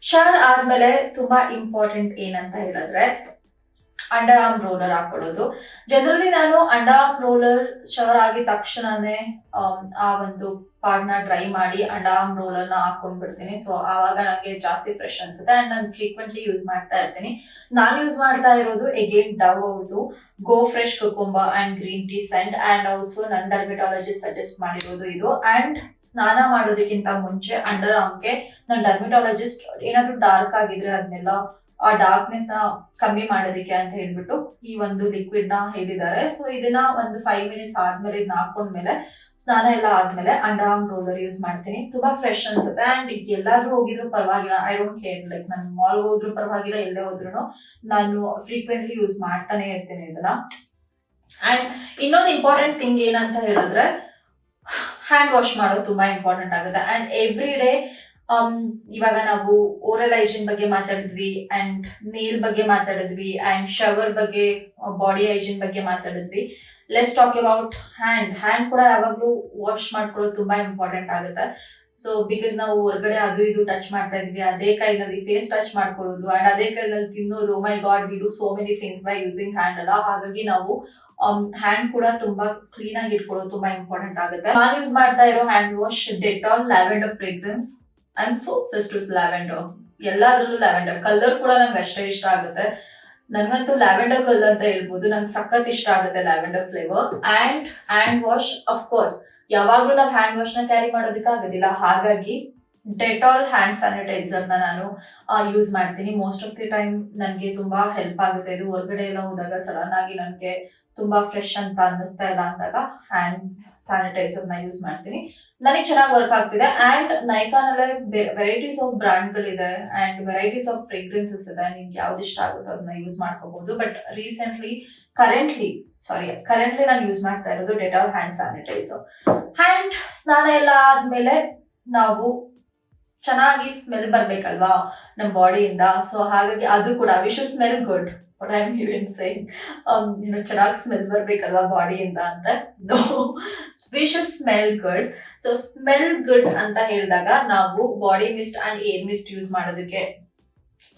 S1: ಶವರ್ ಆದ್ಮೇಲೆ ತುಂಬಾ ಇಂಪಾರ್ಟೆಂಟ್ ಏನಂತ ಹೇಳಿದ್ರೆ ಅಂಡರ್ ಆರ್ಮ್ ರೋಲರ್ ಹಾಕೊಳ್ಳೋದು. ಜನರಲಿ ನಾನು ಅಂಡರ್ ಆರ್ಮ್ ರೋಲರ್ ಶವರ್ ಆಗಿದ ತಕ್ಷಣನೇ ಆ ಒಂದು ಪಾರ್ಟ್ ನ ಡ್ರೈ ಮಾಡಿ ಅಂಡರ್ ಆರ್ಮ್ ರೋಲರ್ ನ ಹಾಕೊಂಡ್ ಬಿಡ್ತೀನಿ. ಸೊ ಆವಾಗ ನಂಗೆ ಜಾಸ್ತಿ ಫ್ರೆಶ್ ಅನ್ಸುತ್ತೆ ಅಂಡ್ ನಾನು ಫ್ರೀಕ್ವೆಂಟ್ಲಿ ಯೂಸ್ ಮಾಡ್ತಾ ಇರ್ತೀನಿ. ನಾನು ಯೂಸ್ ಮಾಡ್ತಾ ಇರೋದು ಅಗೇನ್ ಡವ್ ಅವ್ರದ್ದು go fresh cucumber and green tea scent and also ನನ್ನ ಡರ್ಮಿಟಾಲಜಿಸ್ಟ್ ಸಜೆಸ್ಟ್ ಮಾಡಿರೋದು ಇದು. ಅಂಡ್ ಸ್ನಾನ ಮಾಡೋದಕ್ಕಿಂತ ಮುಂಚೆ ಅಂಡರ್ ಆರ್ಮ್ಗೆ ನನ್ನ ಡರ್ಮಿಟಾಲಜಿಸ್ಟ್ ಏನಾದ್ರೂ ಡಾರ್ಕ್ ಆಗಿದ್ರೆ ಅದನ್ನೆಲ್ಲ ಆ ಡಾರ್ಕ್ನೆಸ್ ನ ಕಮ್ಮಿ ಮಾಡೋದಕ್ಕೆ ಅಂತ ಹೇಳ್ಬಿಟ್ಟು ಈ ಒಂದು ಲಿಕ್ವಿಡ್ ನ ಹೇಳಿದ್ದಾರೆ. ಸೊ ಇದನ್ನ ಒಂದು 5 ಮಿನಿಟ್ಸ್ ಆದ್ಮೇಲೆ ಇದನ್ನ ಹಾಕೊಂಡ್ಮೇಲೆ ಸ್ನಾನ ಎಲ್ಲ ಆದ್ಮೇಲೆ ಅಂಡರ್ ಆರ್ಮ್ ರೋಲರ್ ಯೂಸ್ ಮಾಡ್ತೀನಿ. ತುಂಬಾ ಫ್ರೆಶ್ ಅನ್ಸುತ್ತೆ ಅಂಡ್ ಎಲ್ಲಾದ್ರೂ ಹೋಗಿದ್ರು ಪರವಾಗಿಲ್ಲ, ಐ ಡೋಂಟ್ ಕೇರ್. ಲೈಕ್ ನಾನು ಮಾಲ್ ಹೋದ್ರು ಪರವಾಗಿಲ್ಲ, ಎಲ್ಲೇ ಹೋದ್ರು ನಾನು ಫ್ರೀಕ್ವೆಂಟ್ಲಿ ಯೂಸ್ ಮಾಡ್ತಾನೆ ಇರ್ತೀನಿ ಇದನ್ನ. ಅಂಡ್ ಇನ್ನೊಂದು ಇಂಪಾರ್ಟೆಂಟ್ ಥಿಂಗ್ ಏನಂತ ಹೇಳಿದ್ರೆ ಹ್ಯಾಂಡ್ ವಾಶ್ ಮಾಡೋದು ತುಂಬಾ ಇಂಪಾರ್ಟೆಂಟ್ ಆಗುತ್ತೆ. ಅಂಡ್ ಎವ್ರಿ ಡೇ ಇವಾಗ ನಾವು ಓರಲ್ ಹೈಜಿನ್ ಬಗ್ಗೆ ಮಾತಾಡಿದ್ವಿ ಅಂಡ್ ನೇಲ್ ಬಗ್ಗೆ ಮಾತಾಡಿದ್ವಿ ಅಂಡ್ ಶವರ್ ಬಗ್ಗೆ, ಬಾಡಿ ಹೈಜಿನ್ ಬಗ್ಗೆ ಮಾತಾಡಿದ್ವಿ. ಲೆಟ್ಸ್ ಟಾಕ್ ಅಬೌಟ್ ಹ್ಯಾಂಡ್ ಕೂಡ ಯಾವಾಗ್ಲೂ ವಾಶ್ ಮಾಡ್ಕೊಳ್ಳೋದು ತುಂಬಾ ಇಂಪಾರ್ಟೆಂಟ್ ಆಗುತ್ತೆ. ಸೊ ಬಿಕಾಸ್ ನಾವು ಹೊರಗಡೆ ಅದು ಇದು ಟಚ್ ಮಾಡ್ತಾ ಇದ್ವಿ, ಅದೇ ಕೈನಲ್ಲಿ ಫೇಸ್ ಟಚ್ ಮಾಡ್ಕೊಳ್ಳೋದು ಅಂಡ್ ಅದೇ ಕೈನಲ್ಲಿ ತಿನ್ನೋದು. My god, we do so many things by using hand ಅಲ್ಲ. ಹಾಗಾಗಿ ನಾವು ಹ್ಯಾಂಡ್ ಕೂಡ ತುಂಬಾ ಕ್ಲೀನ್ ಆಗಿ ಇಟ್ಕೊಳ್ಳೋದು ತುಂಬಾ ಇಂಪಾರ್ಟೆಂಟ್ ಆಗುತ್ತೆ. ನಾನು ಯೂಸ್ ಮಾಡ್ತಾ ಇರೋ hand wash Dettol lavender fragrance. I am so obsessed with lavender. ಎಲ್ಲಾದ್ರಲ್ಲೂ ಲ್ಯಾವೆಂಡರ್ ಕಲರ್ ಕೂಡ ನಂಗೆ ಅಷ್ಟೇ ಇಷ್ಟ ಆಗುತ್ತೆ. ನನ್ಗಂತೂ ಲ್ಯಾವೆಂಡರ್ ಕಲರ್ ಅಂತ ಹೇಳ್ಬೋದು, ನಂಗೆ ಸಖತ್ ಇಷ್ಟ ಆಗುತ್ತೆ lavender flavour. And hand wash of course ಯಾವಾಗ್ಲೂ ನಾವು ಹ್ಯಾಂಡ್ ವಾಶ್ ನ ಕ್ಯಾರಿ ಮಾಡೋದಕ್ಕೆ ಆಗೋದಿಲ್ಲ. ಹಾಗಾಗಿ ಡೆಟಾಲ್ ಹ್ಯಾಂಡ್ ಸ್ಯಾನಿಟೈಸರ್ ನ ನಾನು ಯೂಸ್ ಮಾಡ್ತೀನಿ. ಮೋಸ್ಟ್ ಆಫ್ ದಿ ಟೈಮ್ ನನಗೆ ತುಂಬಾ ಹೆಲ್ಪ್ ಆಗುತ್ತೆ ಇದು. ಹೊರಗಡೆ ಎಲ್ಲ ಹೋದಾಗ ಸಡನ್ ಆಗಿ ನನಗೆ ತುಂಬಾ ಫ್ರೆಶ್ ಅಂತ ಅನ್ನಿಸ್ತಾ ಇಲ್ಲ ಅಂದಾಗ ಹ್ಯಾಂಡ್ ಸ್ಯಾನಿಟೈಸರ್ ನ ಯೂಸ್ ಮಾಡ್ತೀನಿ. ನನಗೆ ಚೆನ್ನಾಗಿ ವರ್ಕ್ ಆಗ್ತಿದೆ. ಅಂಡ್ ನೈಕಾನಲ್ಲೇ ವೆರೈಟೀಸ್ ಆಫ್ ಬ್ರಾಂಡ್ ಗಳಿದೆ ಅಂಡ್ ವೆರೈಟೀಸ್ ಆಫ್ ಫ್ರೇಗ್ರೆನ್ಸಸ್ ಇದೆ. ನಿಮ್ಗೆ ಯಾವ್ದು ಇಷ್ಟ ಆಗುತ್ತೋ ಅದನ್ನ ಯೂಸ್ ಮಾಡ್ಕೋಬಹುದು. ಬಟ್ ಕರೆಂಟ್ಲಿ ನಾನು ಯೂಸ್ ಮಾಡ್ತಾ ಇರೋದು ಡೆಟಾಲ್ ಹ್ಯಾಂಡ್ ಸ್ಯಾನಿಟೈಸರ್. ಹ್ಯಾಂಡ್ ಸ್ನಾನ ಎಲ್ಲ ಆದ್ಮೇಲೆ ನಾವು ಚೆನ್ನಾಗಿ ಸ್ಮೆಲ್ ಬರ್ಬೇಕಲ್ವಾ ನಮ್ ಬಾಡಿಯಿಂದ. ಸೊ ಹಾಗಾಗಿ ಅದು ಕೂಡ we should smell good. What I am even saying, ಚೆನ್ನಾಗಿ ಸ್ಮೆಲ್ ಬರ್ಬೇಕಲ್ವಾ ಬಾಡಿಯಿಂದ ಅಂತ. No, we should smell good. So smell good ಅಂತ ಹೇಳಿದಾಗ ನಾವು body mist and air mist use ಮಾಡೋದಕ್ಕೆ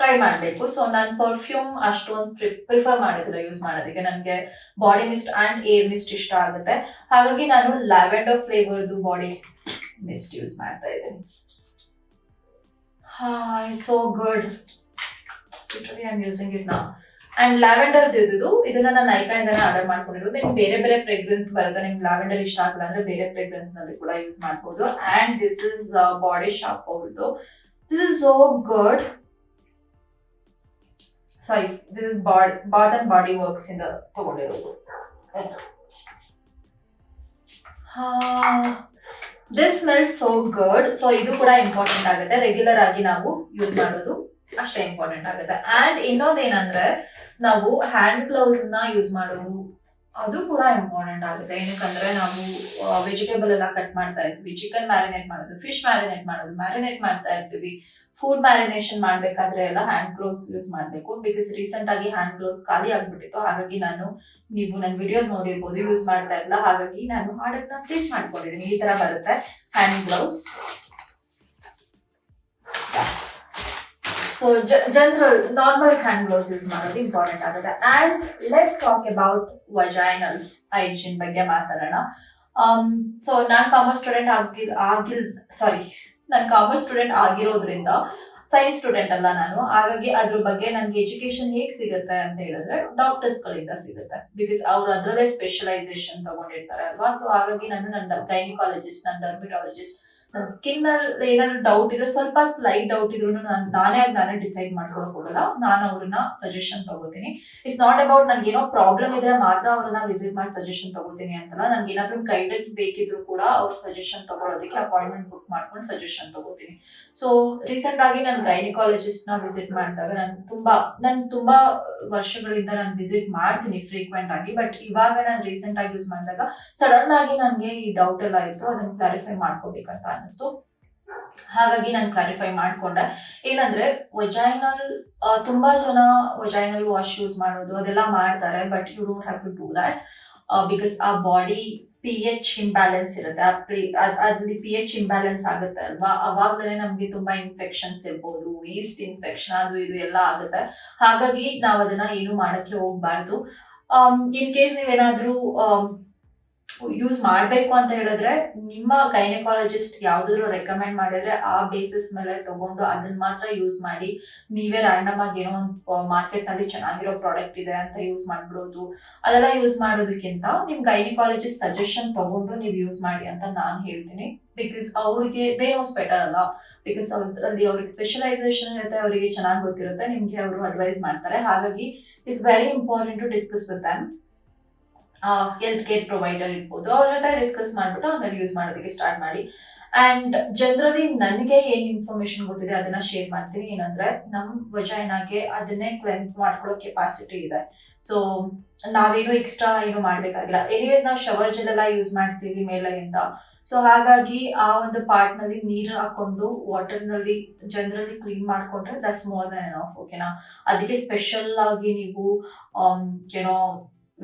S1: ಟ್ರೈ ಮಾಡಬೇಕು. ಸೊ ನಾನು ಪರ್ಫ್ಯೂಮ್ ಅಷ್ಟೊಂದು ಪ್ರಿಫರ್ ಮಾಡಿದ್ರೆ ಯೂಸ್ ಮಾಡೋದಕ್ಕೆ. ನನಗೆ body mist and air mist ಇಷ್ಟ ಆಗುತ್ತೆ. ಹಾಗಾಗಿ ನಾನು ಲ್ಯಾವೆಂಡರ್ ಫ್ಲೇವರ್ದು ಬಾಡಿ ಮಿಸ್ಟ್ ಯೂಸ್ ಮಾಡ್ತಾ ಇದ್ದೀನಿ. So good, literally I am using it now. And lavender ಇದನ್ನ ನಾನು ನೈಕಾಯಿಂದಾನೆ ಆರ್ಡರ್ ಮಾಡ್ಕೊಂಡಿರೋದು. ನಿಮ್ಗೆ ಬೇರೆ ಬೇರೆ ಫ್ರೇಗ್ರೆನ್ಸ್ ಬರುತ್ತೆ. ನಿಮ್ಗೆ ಲ್ಯಾವೆಂಡರ್ ಇಷ್ಟ ಆಗಲ್ಲ ಅಂದ್ರೆ ಬೇರೆ ಫ್ರೇಗ್ರೆನ್ಸ್ ನಲ್ಲಿ ಕೂಡ ಯೂಸ್ ಮಾಡಬಹುದು. And this is Body Shop ಅವ್ರದ್ದು. This is so good. Sorry, this is Bath and Body Works ಇಂದ ತಗೊಂಡಿರೋದು. This smells so good. So ಇದು ಕೂಡ ಇಂಪಾರ್ಟೆಂಟ್ ಆಗುತ್ತೆ. ರೆಗ್ಯುಲರ್ ಆಗಿ ನಾವು ಯೂಸ್ ಮಾಡೋದು ಅಷ್ಟೇ ಇಂಪಾರ್ಟೆಂಟ್ ಆಗುತ್ತೆ. ಅಂಡ್ ಇನ್ನೊಂದೇನಂದ್ರೆ ನಾವು ಹ್ಯಾಂಡ್ ಗ್ಲೌಸ್ ನ ಯೂಸ್ ಮಾಡೋದು ಅದು ಕೂಡ ಇಂಪಾರ್ಟೆಂಟ್ ಆಗುತ್ತೆ. ಏನಕ್ಕಂದ್ರೆ ನಾವು ವೆಜಿಟೇಬಲ್ ಎಲ್ಲ ಕಟ್ ಮಾಡ್ತಾ ಇರ್ತೀವಿ, ಚಿಕನ್ ಮ್ಯಾರಿನೇಟ್ ಮಾಡೋದು, ಫಿಶ್ ಮ್ಯಾರಿನೇಟ್ ಮಾಡ್ತಾ ಇರ್ತೀವಿ. ಫುಡ್ ಮ್ಯಾರಿನೇಷನ್ ಮಾಡ್ಬೇಕಾದ್ರೆ ಎಲ್ಲ ಹ್ಯಾಂಡ್ ಗ್ಲೌಸ್ ಯೂಸ್ ಮಾಡಬೇಕು. ಬಿಕಾಸ್ ರೀಸೆಂಟ್ ಆಗಿ ಹ್ಯಾಂಡ್ ಗ್ಲೌಸ್ ಖಾಲಿ ಆಗ್ಬಿಟ್ಟಿತ್ತು. ಹಾಗಾಗಿ ನೀವು ನನ್ನ ವಿಡಿಯೋಸ್ ನೋಡಿರ್ಬೋದು, ಯೂಸ್ ಮಾಡ್ತಾ ಇರಲಿಲ್ಲ. ಹಾಗಾಗಿ ನಾನು ಆರ್ಡರ್ ನ ಪ್ಲೇಸ್ ಮಾಡ್ಕೊಂಡಿದ್ದೀನಿ. ಈ ತರ ಬರುತ್ತೆ hand gloves. So general normal hand gloves use ಮಾಡೋದು ಇಂಪಾರ್ಟೆಂಟ್ ಆಗುತ್ತೆ. And let's talk about vaginal hygiene ಬಗ್ಗೆ ಮಾತಾಡೋಣ. ಸೊ ನಾನು ಕಾಮರ್ಸ್ ಸ್ಟೂಡೆಂಟ್ ಆಗಿರೋದ್ರಿಂದ ಸೈನ್ಸ್ ಸ್ಟೂಡೆಂಟ್ ಅಲ್ಲ ನಾನು. ಹಾಗಾಗಿ ಅದ್ರ ಬಗ್ಗೆ ನನ್ಗೆ ಎಜುಕೇಶನ್ ಹೇಗ್ ಸಿಗುತ್ತೆ ಅಂತ ಹೇಳಿದ್ರೆ ಡಾಕ್ಟರ್ಸ್ ಗಳಿಂದ ಸಿಗುತ್ತೆ. ಬಿಕಾಸ್ ಅವ್ರು ಅದ್ರಲ್ಲೇ ಸ್ಪೆಷಲೈಸೇಷನ್ ತಗೊಂಡಿರ್ತಾರೆ ಅಲ್ವಾ. ಸೊ ಹಾಗಾಗಿ ನಾನು ನನ್ನ ಗೈನಿಕಾಲಜಿಸ್ಟ್, ನನ್ನ ಡರ್ಮಿಟಾಲಜಿಸ್ಟ್, ನನ್ನ ಸ್ಕಿನ್ ಅಲ್ಲಿ ಏನಾದ್ರು ಡೌಟ್ ಇದ್ರೆ, ಸ್ವಲ್ಪ ಸ್ಲೈಟ್ ಡೌಟ್ ಇದ್ರು ನಾನೇ ಡಿಸೈಡ್ ಮಾಡ್ಕೊಳಕ್ ಹೋಗಲ್ಲ. ನಾನು ಅವ್ರನ್ನ ಸಜೆಷನ್ ತಗೋತೀನಿ. ಇಟ್ಸ್ ನಾಟ್ ಅಬೌಟ್ ನನ್ಗೆ ಏನೋ ಪ್ರಾಬ್ಲಮ್ ಇದ್ರೆ ಮಾತ್ರ ಅವ್ರನ್ನ ವಿಸಿಟ್ ಮಾಡಿ ಸಜೆಷನ್ ತಗೋತೀನಿ ಅಂತಲ್ಲ. ನನ್ಗೆ ಏನಾದ್ರು ಗೈಡೆನ್ಸ್ ಬೇಕಿದ್ರು ಕೂಡ ಅವ್ರ ಸಜೆಷನ್ ತಗೊಳೋದಕ್ಕೆ ಅಪಾಯಿಂಟ್ಮೆಂಟ್ ಬುಕ್ ಮಾಡ್ಕೊಂಡು ಸಜೆಷನ್ ತಗೋತೀನಿ. ಸೊ ರೀಸೆಂಟ್ ಆಗಿ ನಾನು ಗೈನಿಕಾಲಜಿಸ್ಟ್ ನ ವಿಸಿಟ್ ಮಾಡಿದಾಗ ನಾನು ತುಂಬಾ ವರ್ಷಗಳಿಂದ ನಾನು ವಿಸಿಟ್ ಮಾಡ್ತೀನಿ ಫ್ರೀಕ್ವೆಂಟ್ ಆಗಿ. ಬಟ್ ಇವಾಗ ನಾನು ರೀಸೆಂಟ್ ಆಗಿ ಯೂಸ್ ಮಾಡಿದಾಗ ಸಡನ್ ಆಗಿ ನನ್ಗೆ ಈ ಡೌಟ್ ಎಲ್ಲ ಇತ್ತು, ಅದನ್ನ ಕ್ಲಾರಿಫೈ ಮಾಡ್ಕೋಬೇಕಂತ ಅನ್ನಿಸ್ತು. ಹಾಗಾಗಿ ನಾನು ಕ್ಲಾರಿಫೈ ಮಾಡ್ಕೊಂಡೆ. ಏನಂದ್ರೆ ವಜೈನಲ್ ತುಂಬಾ ಜನ ವಜೈನಲ್ ವಾಶ್ ಯೂಸ್ ಮಾಡೋದು ಅದೆಲ್ಲ ಮಾಡ್ತಾರೆ, but you don't have to do that because ಆ ಬಾಡಿ pH ಇಂಬ್ಯಾಲೆನ್ಸ್ ಇರುತ್ತೆ. ಅಲ್ಲಿ pH ಇಂಬ್ಯಾಲೆನ್ಸ್ ಆಗುತ್ತೆ ಅಲ್ವಾ, ಅವಾಗಲೇ ನಮ್ಗೆ ತುಂಬಾ ಇನ್ಫೆಕ್ಷನ್ಸ್ ಇರ್ಬೋದು, ಈಸ್ಟ್ ಇನ್ಫೆಕ್ಷನ್ ಅದು ಇದು ಎಲ್ಲ ಆಗುತ್ತೆ. ಹಾಗಾಗಿ ನಾವ್ ಅದನ್ನ ಏನು ಮಾಡಕ್ಕೆ ಹೋಗ್ಬಾರ್ದು. ಇನ್ ಕೇಸ್ ನೀವೇನಾದ್ರೂ ಯೂಸ್ ಮಾಡ್ಬೇಕು ಅಂತ ಹೇಳಿದ್ರೆ ನಿಮ್ಮ ಗೈನಕಾಲಜಿಸ್ಟ್ ಯಾವ್ದಾದ್ರು ರೆಕಮೆಂಡ್ ಮಾಡಿದ್ರೆ ಆ ಬೇಸಿಸ್ ಮೇಲೆ ತಗೊಂಡು ಅದನ್ನ ಮಾತ್ರ ಯೂಸ್ ಮಾಡಿ. ನೀವೇ ರ್ಯಾಂಡಮ್ ಆಗಿ ಏನೋ ಒಂದು ಮಾರ್ಕೆಟ್ ನಲ್ಲಿ ಚೆನ್ನಾಗಿರೋ ಪ್ರಾಡಕ್ಟ್ ಇದೆ ಅಂತ ಯೂಸ್ ಮಾಡ್ಬಿಡೋದು, ಅದೆಲ್ಲ ಯೂಸ್ ಮಾಡೋದಕ್ಕಿಂತ ನಿಮ್ ಗೈನಕಾಲಜಿಸ್ಟ್ ಸಜೆಷನ್ ತಗೊಂಡು ನೀವು ಯೂಸ್ ಮಾಡಿ ಅಂತ ನಾನು ಹೇಳ್ತೀನಿ. ಬಿಕಾಸ್ ಅವ್ರಿಗೆ ದೇ ನೋಸ್ ಬೆಟರ್ ಅಲ್ಲ, ಬಿಕಾಸ್ ಅಲ್ಲಿ ಅವ್ರಿಗೆ ಸ್ಪೆಷಲೈಸೇಷನ್ ಇರುತ್ತೆ, ಅವರಿಗೆ ಚೆನ್ನಾಗಿ ಗೊತ್ತಿರುತ್ತೆ, ನಿಮ್ಗೆ ಅವರು ಅಡ್ವೈಸ್ ಮಾಡ್ತಾರೆ. ಹಾಗಾಗಿ it's very important to discuss with them. Health care provider ಇರ್ಬೋದು, ಅವ್ರ ಜೊತೆ ಡಿಸ್ಕಸ್ ಮಾಡ್ಬಿಟ್ಟು ಆಮೇಲೆ ಯೂಸ್ ಮಾಡೋದಕ್ಕೆ ಸ್ಟಾರ್ಟ್ ಮಾಡಿ. ಅಂಡ್ ಜನರಲಿ ನನಗೆ ಏನ್ ಇನ್ಫಾರ್ಮೇಶನ್ ಗೊತ್ತಿದೆ ಅದನ್ನ ಶೇರ್ ಮಾಡ್ತೀನಿ. ಏನಂದ್ರೆ ನಮ್ ವಜೈನಾಗೆ ಅದನ್ನೇ ಕ್ಲೆನ್ಸ್ ಮಾಡ್ಕೊಳ್ಳೋ ಕೆಪಾಸಿಟಿ ಇದೆ. ಸೊ ನಾವೇನು ಎಕ್ಸ್ಟ್ರಾ ಏನು ಮಾಡ್ಬೇಕಾಗಿಲ್ಲ. ಎನಿವೇಸ್ ನಾವು ಶವರ್ ಜೆಲ್ ಎಲ್ಲ ಯೂಸ್ ಮಾಡ್ತೀವಿ ಮೇಲೆಯಿಂದ, ಸೊ ಹಾಗಾಗಿ ಆ ಒಂದು ಪಾರ್ಟ್ ನಲ್ಲಿ ನೀರು ಹಾಕೊಂಡು ವಾಟರ್ ನಲ್ಲಿ ಜನರಲಿ ಕ್ಲೀನ್ ಮಾಡ್ಕೊಂಡ್ರೆ ದಟ್ಸ್ ಮೋರ್ ದನ್ ಎನಫ್. ಓಕೆನಾ? ಅದಕ್ಕೆ ಸ್ಪೆಷಲ್ ಆಗಿ ನೀವು ಏನೋ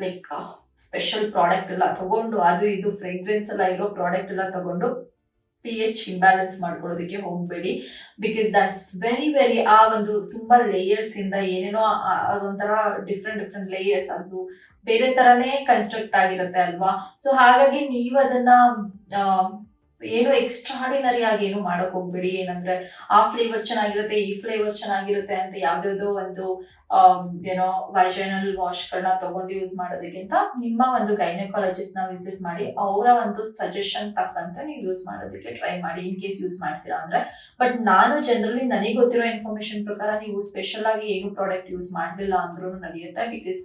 S1: ಲೈಕ್ ಸ್ಪೆಷಲ್ ಪ್ರಾಡಕ್ಟ್ ಎಲ್ಲ ತಗೊಂಡು ಅದು ಇದು ಫ್ರೇಗ್ರೆನ್ಸ್ ಎಲ್ಲ ಇರೋ ಪ್ರಾಡಕ್ಟ್ ಎಲ್ಲ ತಗೊಂಡು pH ಇಂಬ್ಯಾಲೆನ್ಸ್ ಮಾಡ್ಕೊಳ್ಳೋದಕ್ಕೆ ಹೋಗ್ಬೇಡಿ. ಬಿಕಾಸ್ ದಟ್ಸ್ ವೆರಿ ವೆರಿ ಆ ಒಂದು ತುಂಬಾ ಲೇಯರ್ಸ್ ಇಂದ ಏನೇನೋ ಅದೊಂಥರ ಡಿಫ್ರೆಂಟ್ ಲೇಯರ್ಸ್, ಅದು ಬೇರೆ ತರಾನೇ ಕನ್ಸ್ಟ್ರಕ್ಟ್ ಆಗಿರುತ್ತೆ ಅಲ್ವಾ. ಸೊ ಹಾಗಾಗಿ ನೀವು ಅದನ್ನ ಏನು ಎಕ್ಸ್ಟ್ರಾಡಿನರಿ ಆಗಿ ಏನು ಮಾಡಕ್ ಹೋಗ್ಬೇಡಿ. ಏನಂದ್ರೆ ಆ ಫ್ಲೇವರ್ ಚೆನ್ನಾಗಿರುತ್ತೆ, ಈ ಫ್ಲೇವರ್ ಚೆನ್ನಾಗಿರುತ್ತೆ ಅಂತ ಯಾವ್ದಾವ್ದೋ ಒಂದು ಏನೋ ವೈಜೈನಲ್ ವಾಶ್ ಗಳನ್ನ ತಗೊಂಡು ಯೂಸ್ ಮಾಡೋದಕ್ಕಿಂತ ನಿಮ್ಮ ಒಂದು ಗೈನಕಾಲಜಿಸ್ಟ್ ನ ವಿಸಿಟ್ ಮಾಡಿ ಅವರ ಒಂದು ಸಜೆಷನ್ ತಕ್ಕಂತೆ ನೀವು ಯೂಸ್ ಮಾಡೋದಕ್ಕೆ ಟ್ರೈ ಮಾಡಿ, ಇನ್ ಕೇಸ್ ಯೂಸ್ ಮಾಡ್ತೀರಾ ಅಂದ್ರೆ. ಬಟ್ ನಾನು ಜನರಲಿ ನನಗೆ ಗೊತ್ತಿರೋ ಇನ್ಫಾರ್ಮೇಶನ್ ಪ್ರಕಾರ ನೀವು ಸ್ಪೆಷಲ್ ಆಗಿ ಏನು ಪ್ರಾಡಕ್ಟ್ ಯೂಸ್ ಮಾಡಲಿಲ್ಲ ಅಂದ್ರೂ ನಡೆಯುತ್ತೆ. ಬಿಕಾಸ್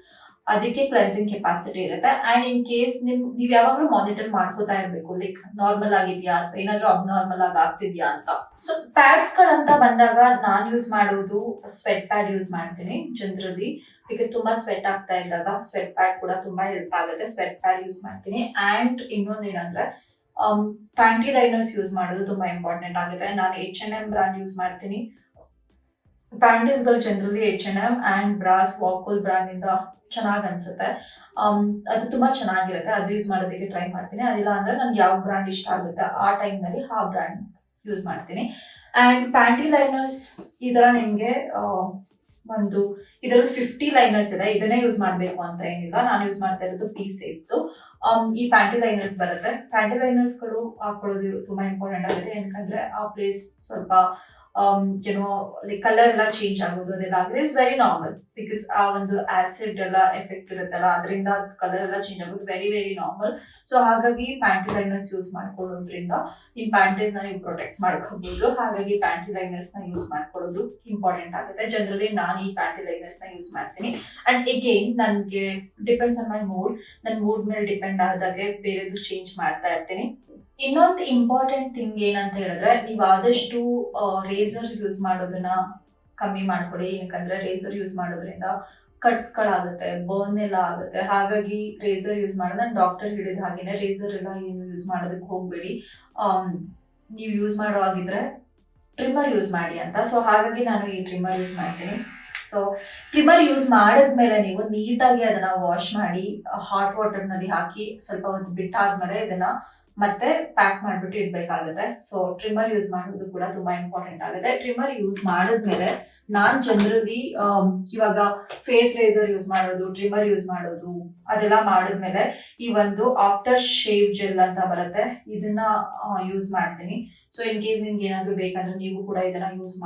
S1: ಅದಕ್ಕೆ ಕ್ಲೆನ್ಸಿಂಗ್ ಕೆಪಾಸಿಟಿ ಇರುತ್ತೆ. ಅಂಡ್ ಇನ್ ಕೇಸ್ ನೀವ್ ಯಾವಾಗ್ಲೂ ಮಾನಿಟರ್ ಮಾಡ್ಕೋತಾ ಇರ್ಬೇಕು, ಲೈಕ್ ನಾರ್ಮಲ್ ಆಗಿದ್ಯಾ ಅಥವಾ ಏನಾದ್ರೂ ಅಬ್ನಾರ್ಮಲ್ ಆಗಿ ಆಗ್ತಿದ್ಯಾ ಅಂತ. ಸೊ ಪ್ಯಾಡ್ಸ್ ಗಳಂತ ಬಂದಾಗ ನಾನ್ ಯೂಸ್ ಮಾಡೋದು ಸ್ವೆಟ್ ಪ್ಯಾಡ್ ಯೂಸ್ ಮಾಡ್ತೀನಿ ಜನರಲಿ. ಬಿಕಾಸ್ ತುಂಬಾ ಸ್ವೆಟ್ ಆಗ್ತಾ ಇದ್ದಾಗ ಸ್ವೆಟ್ ಪ್ಯಾಡ್ ಕೂಡ ತುಂಬಾ ಹೆಲ್ಪ್ ಆಗುತ್ತೆ. ಸ್ವೆಟ್ ಪ್ಯಾಡ್ ಯೂಸ್ ಮಾಡ್ತೀನಿ. ಅಂಡ್ ಇನ್ನೊಂದೇನಂದ್ರೆ ಪ್ಯಾಂಟಿ ಲೈನರ್ಸ್ ಯೂಸ್ ಮಾಡೋದು ತುಂಬಾ ಇಂಪಾರ್ಟೆಂಟ್ ಆಗುತ್ತೆ. ನಾನು H&M ಬ್ರಾಂಡ್ ಯೂಸ್ ಮಾಡ್ತೀನಿ. ಪ್ಯಾಂಟೀಸ್ ಗಳು generally H&M and bras Wacoal brand ಇಂದ ಚೆನ್ನಾಗ್ ಅನ್ಸುತ್ತೆ. ಅದು ತುಂಬಾ ಚೆನ್ನಾಗಿರುತ್ತೆ, ಅದು ಯೂಸ್ ಮಾಡೋದಕ್ಕೆ ಟ್ರೈ ಮಾಡ್ತೀನಿ. ಅದಿಲ್ಲ ಅಂದ್ರೆ ನನ್ಗೆ ಯಾವ ಬ್ರಾಂಡ್ ಇಷ್ಟ ಆಗುತ್ತೆ ಆ ಟೈಮ್ ನಲ್ಲಿ ಆ ಬ್ರಾಂಡ್ ಯೂಸ್ ಮಾಡ್ತೀನಿ. ಅಂಡ್ ಪ್ಯಾಂಟಿ ಲೈನರ್ಸ್ ಇದರ ನಿಮ್ಗೆ ಒಂದು ಇದರಲ್ಲಿ 50 ಲೈನರ್ಸ್ ಇದೆ, ಇದನ್ನೇ ಯೂಸ್ ಮಾಡ್ಬೇಕು ಅಂತ ಏನಿಲ್ಲ. ನಾನು ಯೂಸ್ ಮಾಡ್ತಾ ಇರೋದು ಪಿ ಸೇಫ್ದು ಈ ಪ್ಯಾಂಟಿ ಲೈನರ್ಸ್ ಬರುತ್ತೆ. ಪ್ಯಾಂಟಿ ಲೈನರ್ಸ್ ಗಳು ಹಾಕೊಳ್ಳೋದು ತುಂಬಾ ಇಂಪಾರ್ಟೆಂಟ್ ಆಗುತ್ತೆ. ಯಾಕಂದ್ರೆ ಆ ಪ್ಲೇಸ್ ಸ್ವಲ್ಪ ಏನೋ ಲೈಕ್ ಕಲರ್ ಎಲ್ಲ ಚೇಂಜ್ ಆಗೋದು ಅದೆಲ್ಲ ಆಗಿದೆ. It's very normal. ಬಿಕಾಸ್ ಆ ಒಂದು ಆಸಿಡ್ ಎಲ್ಲ ಎಫೆಕ್ಟ್ ಇರುತ್ತಲ್ಲ, ಅದರಿಂದ ಕಲರ್ ಎಲ್ಲ ಚೇಂಜ್ ಆಗೋದು ವೆರಿ ವೆರಿ ನಾರ್ಮಲ್. ಸೊ ಹಾಗಾಗಿ ಪ್ಯಾಂಟಿ ಲೈನರ್ಸ್ ಯೂಸ್ ಮಾಡ್ಕೊಳ್ಳೋದ್ರಿಂದ ನಿಮ್ ಪ್ಯಾಂಟೀಸ್ ನ ನೀವು ಪ್ರೊಟೆಕ್ಟ್ ಮಾಡ್ಕೋಬಹುದು. ಹಾಗಾಗಿ ಪ್ಯಾಂಟಿ ಲೈನರ್ಸ್ ನ ಯೂಸ್ ಮಾಡ್ಕೊಳ್ಳೋದು ಇಂಪಾರ್ಟೆಂಟ್ ಆಗುತ್ತೆ. ಜನರಲಿ ನಾನು ಈ ಪ್ಯಾಂಟಿ ಲೈನರ್ಸ್ ನ ಯೂಸ್ ಮಾಡ್ತೀನಿ. ಅಂಡ್ ಅಗೇನ್ ನನ್ಗೆ ಡಿಪೆಂಡ್ಸ್ ಆನ್ ಮೈ ಮೂಡ್, ನನ್ನ ಮೂಡ್ ಮೇಲೆ ಡಿಪೆಂಡ್ ಆದಾಗೆ ಬೇರೆದು ಚೇಂಜ್ ಮಾಡ್ತಾ ಇರ್ತೀನಿ. ಇನ್ನೊಂದು ಇಂಪಾರ್ಟೆಂಟ್ ಥಿಂಗ್ ಏನಂತ ಹೇಳಿದ್ರೆ, ನೀವು ಆದಷ್ಟು ರೇಸರ್ ಯೂಸ್ ಮಾಡೋದನ್ನ ಕಮ್ಮಿ ಮಾಡ್ಕೊಡಿ. ಯಾಕಂದ್ರೆ ರೇಸರ್ ಯೂಸ್ ಮಾಡೋದ್ರಿಂದ ಕಟ್ಸ್ ಗಳಾಗುತ್ತೆ, ಬರ್ನ್ ಎಲ್ಲ ಆಗುತ್ತೆ. ಹಾಗಾಗಿ ರೇಸರ್ ಯೂಸ್ ಮಾಡೋದು ನಾನು ಡಾಕ್ಟರ್ ಹೇಳಿದ ಹಾಗೇನೆ ರೇಸರ್ ಎಲ್ಲ ಏನು ಯೂಸ್ ಮಾಡೋದಕ್ಕೆ ಹೋಗ್ಬೇಡಿ. ನೀವು ಯೂಸ್ ಮಾಡೋ ಆಗಿದ್ರೆ ಟ್ರಿಮ್ಮರ್ ಯೂಸ್ ಮಾಡಿ ಅಂತ. ಸೊ ಹಾಗಾಗಿ ನಾನು ಈ ಟ್ರಿಮ್ಮರ್ ಯೂಸ್ ಮಾಡ್ತೀನಿ. ಸೊ ಟ್ರಿಮ್ಮರ್ ಯೂಸ್ ಮಾಡಿದ್ಮೇಲೆ ನೀವು ನೀಟಾಗಿ ಅದನ್ನ ವಾಶ್ ಮಾಡಿ ಹಾಟ್ ವಾಟರ್ ನಲ್ಲಿ ಹಾಕಿ ಸ್ವಲ್ಪ ಹೊತ್ತು ಬಿಟ್ಟಾದ್ಮೇಲೆ ಇದನ್ನ ಮತ್ತೆ ಪ್ಯಾಕ್ ಮಾಡ್ಬಿಟ್ಟು ಇಡ್ಬೇಕಾಗುತ್ತೆ. ಸೊ ಟ್ರಿಮ್ಮರ್ ಯೂಸ್ ಮಾಡೋದು ಕೂಡ ತುಂಬಾ ಇಂಪಾರ್ಟೆಂಟ್ ಆಗುತ್ತೆ. ಟ್ರಿಮ್ಮರ್ ಯೂಸ್ ಮಾಡಿದ್ಮೇಲೆ ನಾನ್ ಜನರಲಿ ಇವಾಗ ಫೇಸ್ ರೇಸರ್ ಯೂಸ್ ಮಾಡೋದು, ಟ್ರಿಮ್ಮರ್ ಯೂಸ್ ಮಾಡೋದು ಅದೆಲ್ಲ ಮಾಡಿದ್ಮೇಲೆ ಈ ಒಂದು ಆಫ್ಟರ್ ಶೇವ್ ಜೆಲ್ ಅಂತ ಬರುತ್ತೆ, ಇದನ್ನ ಯೂಸ್ ಮಾಡ್ತೀನಿ. ಸೊ ಇನ್ ಕೇಸ್ ನಿಮ್ಗೆ ಏನಾದ್ರು ಬೇಕಂದ್ರೆ ನೀವು ಕೂಡ ಇದನ್ನ ಯೂಸ್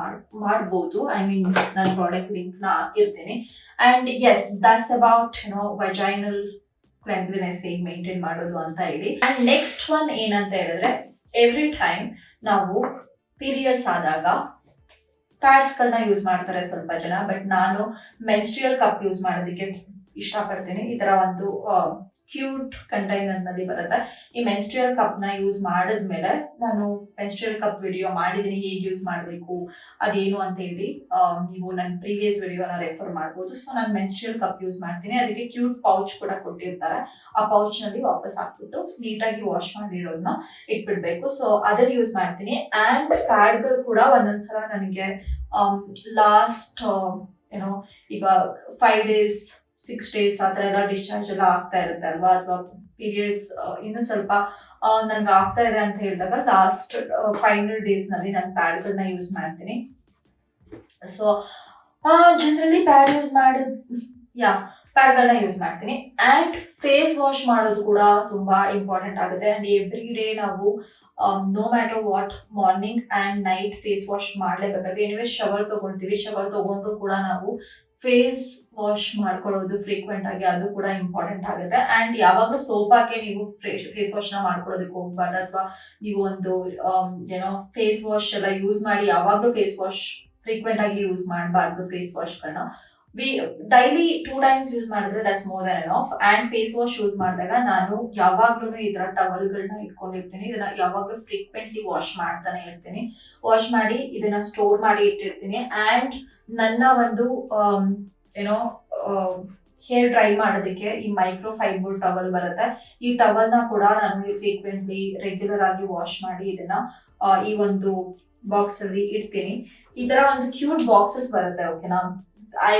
S1: ಮಾಡ್ಬೋದು. ಐ ಮೀನ್ ನನ್ನ ಪ್ರಾಡಕ್ಟ್ ಲಿಂಕ್ ನ ಹಾಕಿರ್ತೀನಿ. And yes that's about vaginal cleanliness ಹೇಗೆ ಮೇಂಟೈನ್ ಮಾಡೋದು ಅಂತ ಹೇಳಿ. ಅಂಡ್ ನೆಕ್ಸ್ಟ್ ಒನ್ ಏನಂತ ಹೇಳಿದ್ರೆ, ಎವ್ರಿ ಟೈಮ್ ನಾವು ಪೀರಿಯಡ್ಸ್ ಆದಾಗ ಪ್ಯಾಡ್ಸ್ ಗಳನ್ನ ಯೂಸ್ ಮಾಡ್ತಾರೆ ಸ್ವಲ್ಪ ಜನ, ಬಟ್ ನಾನು ಮೆನ್ಸ್ಟ್ರಿಯಲ್ ಕಪ್ ಯೂಸ್ ಮಾಡೋದಕ್ಕೆ ಇಷ್ಟಪಡ್ತೀನಿ. ಈ ತರ ಒಂದು ಕ್ಯೂಟ್ ಕಂಟೈನರ್ ನಲ್ಲಿ ಬರುತ್ತೆ. ಈ ಮೆನ್ಸ್ಟ್ರಿಯಲ್ ಕಪ್ ನ ಯೂಸ್ ಮಾಡಿದ್ಮೇಲೆ ನಾನು ಮೆನ್ಸ್ಟ್ರಿಯಲ್ ಕಪ್ ವಿಡಿಯೋ ಮಾಡಿದೀನಿ, ಹೇಗೆ ಯೂಸ್ ಮಾಡಬೇಕು ಅದೇನು ಅಂತ ಹೇಳಿ ನೀವು ನನ್ನ ಪ್ರೀವಿಯಸ್ ವಿಡಿಯೋನ ರೆಫರ್ ಮಾಡ್ಬೋದು. ಸೊ ನಾನು ಮೆನ್ಸ್ಟ್ರಿಯಲ್ ಕಪ್ ಯೂಸ್ ಮಾಡ್ತೀನಿ. ಅದಕ್ಕೆ ಕ್ಯೂಟ್ ಪೌಚ್ ಕೂಡ ಕೊಟ್ಟಿರ್ತಾರೆ. ಆ ಪೌಚ್ ನಲ್ಲಿ ವಾಪಸ್ ಹಾಕ್ಬಿಟ್ಟು ನೀಟಾಗಿ ವಾಶ್ ಮಾಡಿರೋದನ್ನ ಇಟ್ಬಿಡ್ಬೇಕು. ಸೊ ಅದನ್ನ ಯೂಸ್ ಮಾಡ್ತೀನಿ. ಅಂಡ್ ಪ್ಯಾಡ್ಗಳು ಕೂಡ ಒಂದೊಂದ್ಸಲ ನನಗೆ ಲಾಸ್ಟ್ ಏನೋ ಈಗ 5 days 6 days ಆ ಥರ ಎಲ್ಲ ಡಿಸ್ಚಾರ್ಜ್ ಎಲ್ಲ ಆಗ್ತಾ ಇರುತ್ತೆ ಅಲ್ವಾ, ಅಥವಾ ಪೀರಿಯಡ್ಸ್ ಇನ್ನು ಸ್ವಲ್ಪ ನನ್ಗೆ ಆಗ್ತಾ ಇದೆ ಅಂತ ಹೇಳಿದಾಗ ಲಾಸ್ಟ್ ಫೈನಲ್ ಡೇಸ್ ನಲ್ಲಿ ನಾನು ಪ್ಯಾಡ್ಗಳನ್ನ ಯೂಸ್ ಮಾಡ್ತೀನಿ. ಸೊ ಜನರಲಿ ಪ್ಯಾಡ್ ಯೂಸ್ ಪ್ಯಾಡ್ಗಳನ್ನ ಯೂಸ್ ಮಾಡ್ತೀನಿ. ಅಂಡ್ ಫೇಸ್ ವಾಶ್ ಮಾಡೋದು ಕೂಡ ತುಂಬಾ ಇಂಪಾರ್ಟೆಂಟ್ ಆಗುತ್ತೆ. ಅಂಡ್ ಎವ್ರಿ ಡೇ ನಾವು no matter what morning and night face wash ಮಾಡ್ಲೇಬೇಕಾಗುತ್ತೆ. ಎನಿವೇ ಶವರ್ ತಗೊಳ್ತೀವಿ, ಶವರ್ ತಗೊಂಡ್ರು ಕೂಡ ನಾವು ಫೇಸ್ ವಾಶ್ ಮಾಡ್ಕೊಳ್ಳೋದು ಫ್ರೀಕ್ವೆಂಟ್ ಆಗಿ, ಅದು ಕೂಡ ಇಂಪಾರ್ಟೆಂಟ್ ಆಗುತ್ತೆ. ಅಂಡ್ ಯಾವಾಗಲೂ ಸೋಪ್ ಹಾಕಿ ನೀವು ಫೇಸ್ ವಾಶ್ ನ ಮಾಡ್ಕೊಳ್ಳೋದಕ್ಕೆ ಹೋಗ್ಬಾರ್ದು, ಅಥವಾ ನೀವು ಒಂದು ಏನೋ ಫೇಸ್ ವಾಶ್ ಎಲ್ಲ ಯೂಸ್ ಮಾಡಿ ಯಾವಾಗಲೂ ಫೇಸ್ ವಾಶ್ ಫ್ರೀಕ್ವೆಂಟ್ ಆಗಿ ಯೂಸ್ ಮಾಡಬಾರ್ದು. ಫೇಸ್ ವಾಶ್ಗಳನ್ನ ಡೈಲಿ 2 times ಯೂಸ್ ಮಾಡಿದ್ರೆ that's more than enough. And face wash use ಮಾಡಿದಾಗ ನಾನು ಯಾವಾಗ್ಲೂ ಈ ತರ ಟವಲ್ಗಳನ್ನ ಇಟ್ಕೊಂಡಿರ್ತೀನಿ. ಇದನ್ನ ಯಾವಾಗ್ಲೂ ಫ್ರೀಕ್ವೆಂಟ್ಲಿ ವಾಶ್ ಮಾಡ್ತಾನೆ ಇರ್ತೀನಿ. ವಾಶ್ ಮಾಡಿ ಇದನ್ನ ಸ್ಟೋರ್ ಮಾಡಿ ಇಟ್ಟಿರ್ತೀನಿ. ಅಂಡ್ ನನ್ನ ಒಂದು ಏನೋ ಹೇರ್ ಡ್ರೈ ಮಾಡೋದಕ್ಕೆ ಈ ಮೈಕ್ರೋ ಫೈಬರ್ ಟವಲ್ ಬರುತ್ತೆ. ಈ ಟವಲ್ ನ ಕೂಡ ನಾನು ಫ್ರೀಕ್ವೆಂಟ್ಲಿ ರೆಗ್ಯುಲರ್ ಆಗಿ ವಾಶ್ ಮಾಡಿ ಇದನ್ನ ಈ ಒಂದು ಬಾಕ್ಸ್ ಅಲ್ಲಿ ಇಡ್ತೀನಿ. ಈ ತರ ಒಂದು ಕ್ಯೂಟ್ ಬಾಕ್ಸಸ್ ಬರುತ್ತೆ. ಓಕೆನಾ, ಐ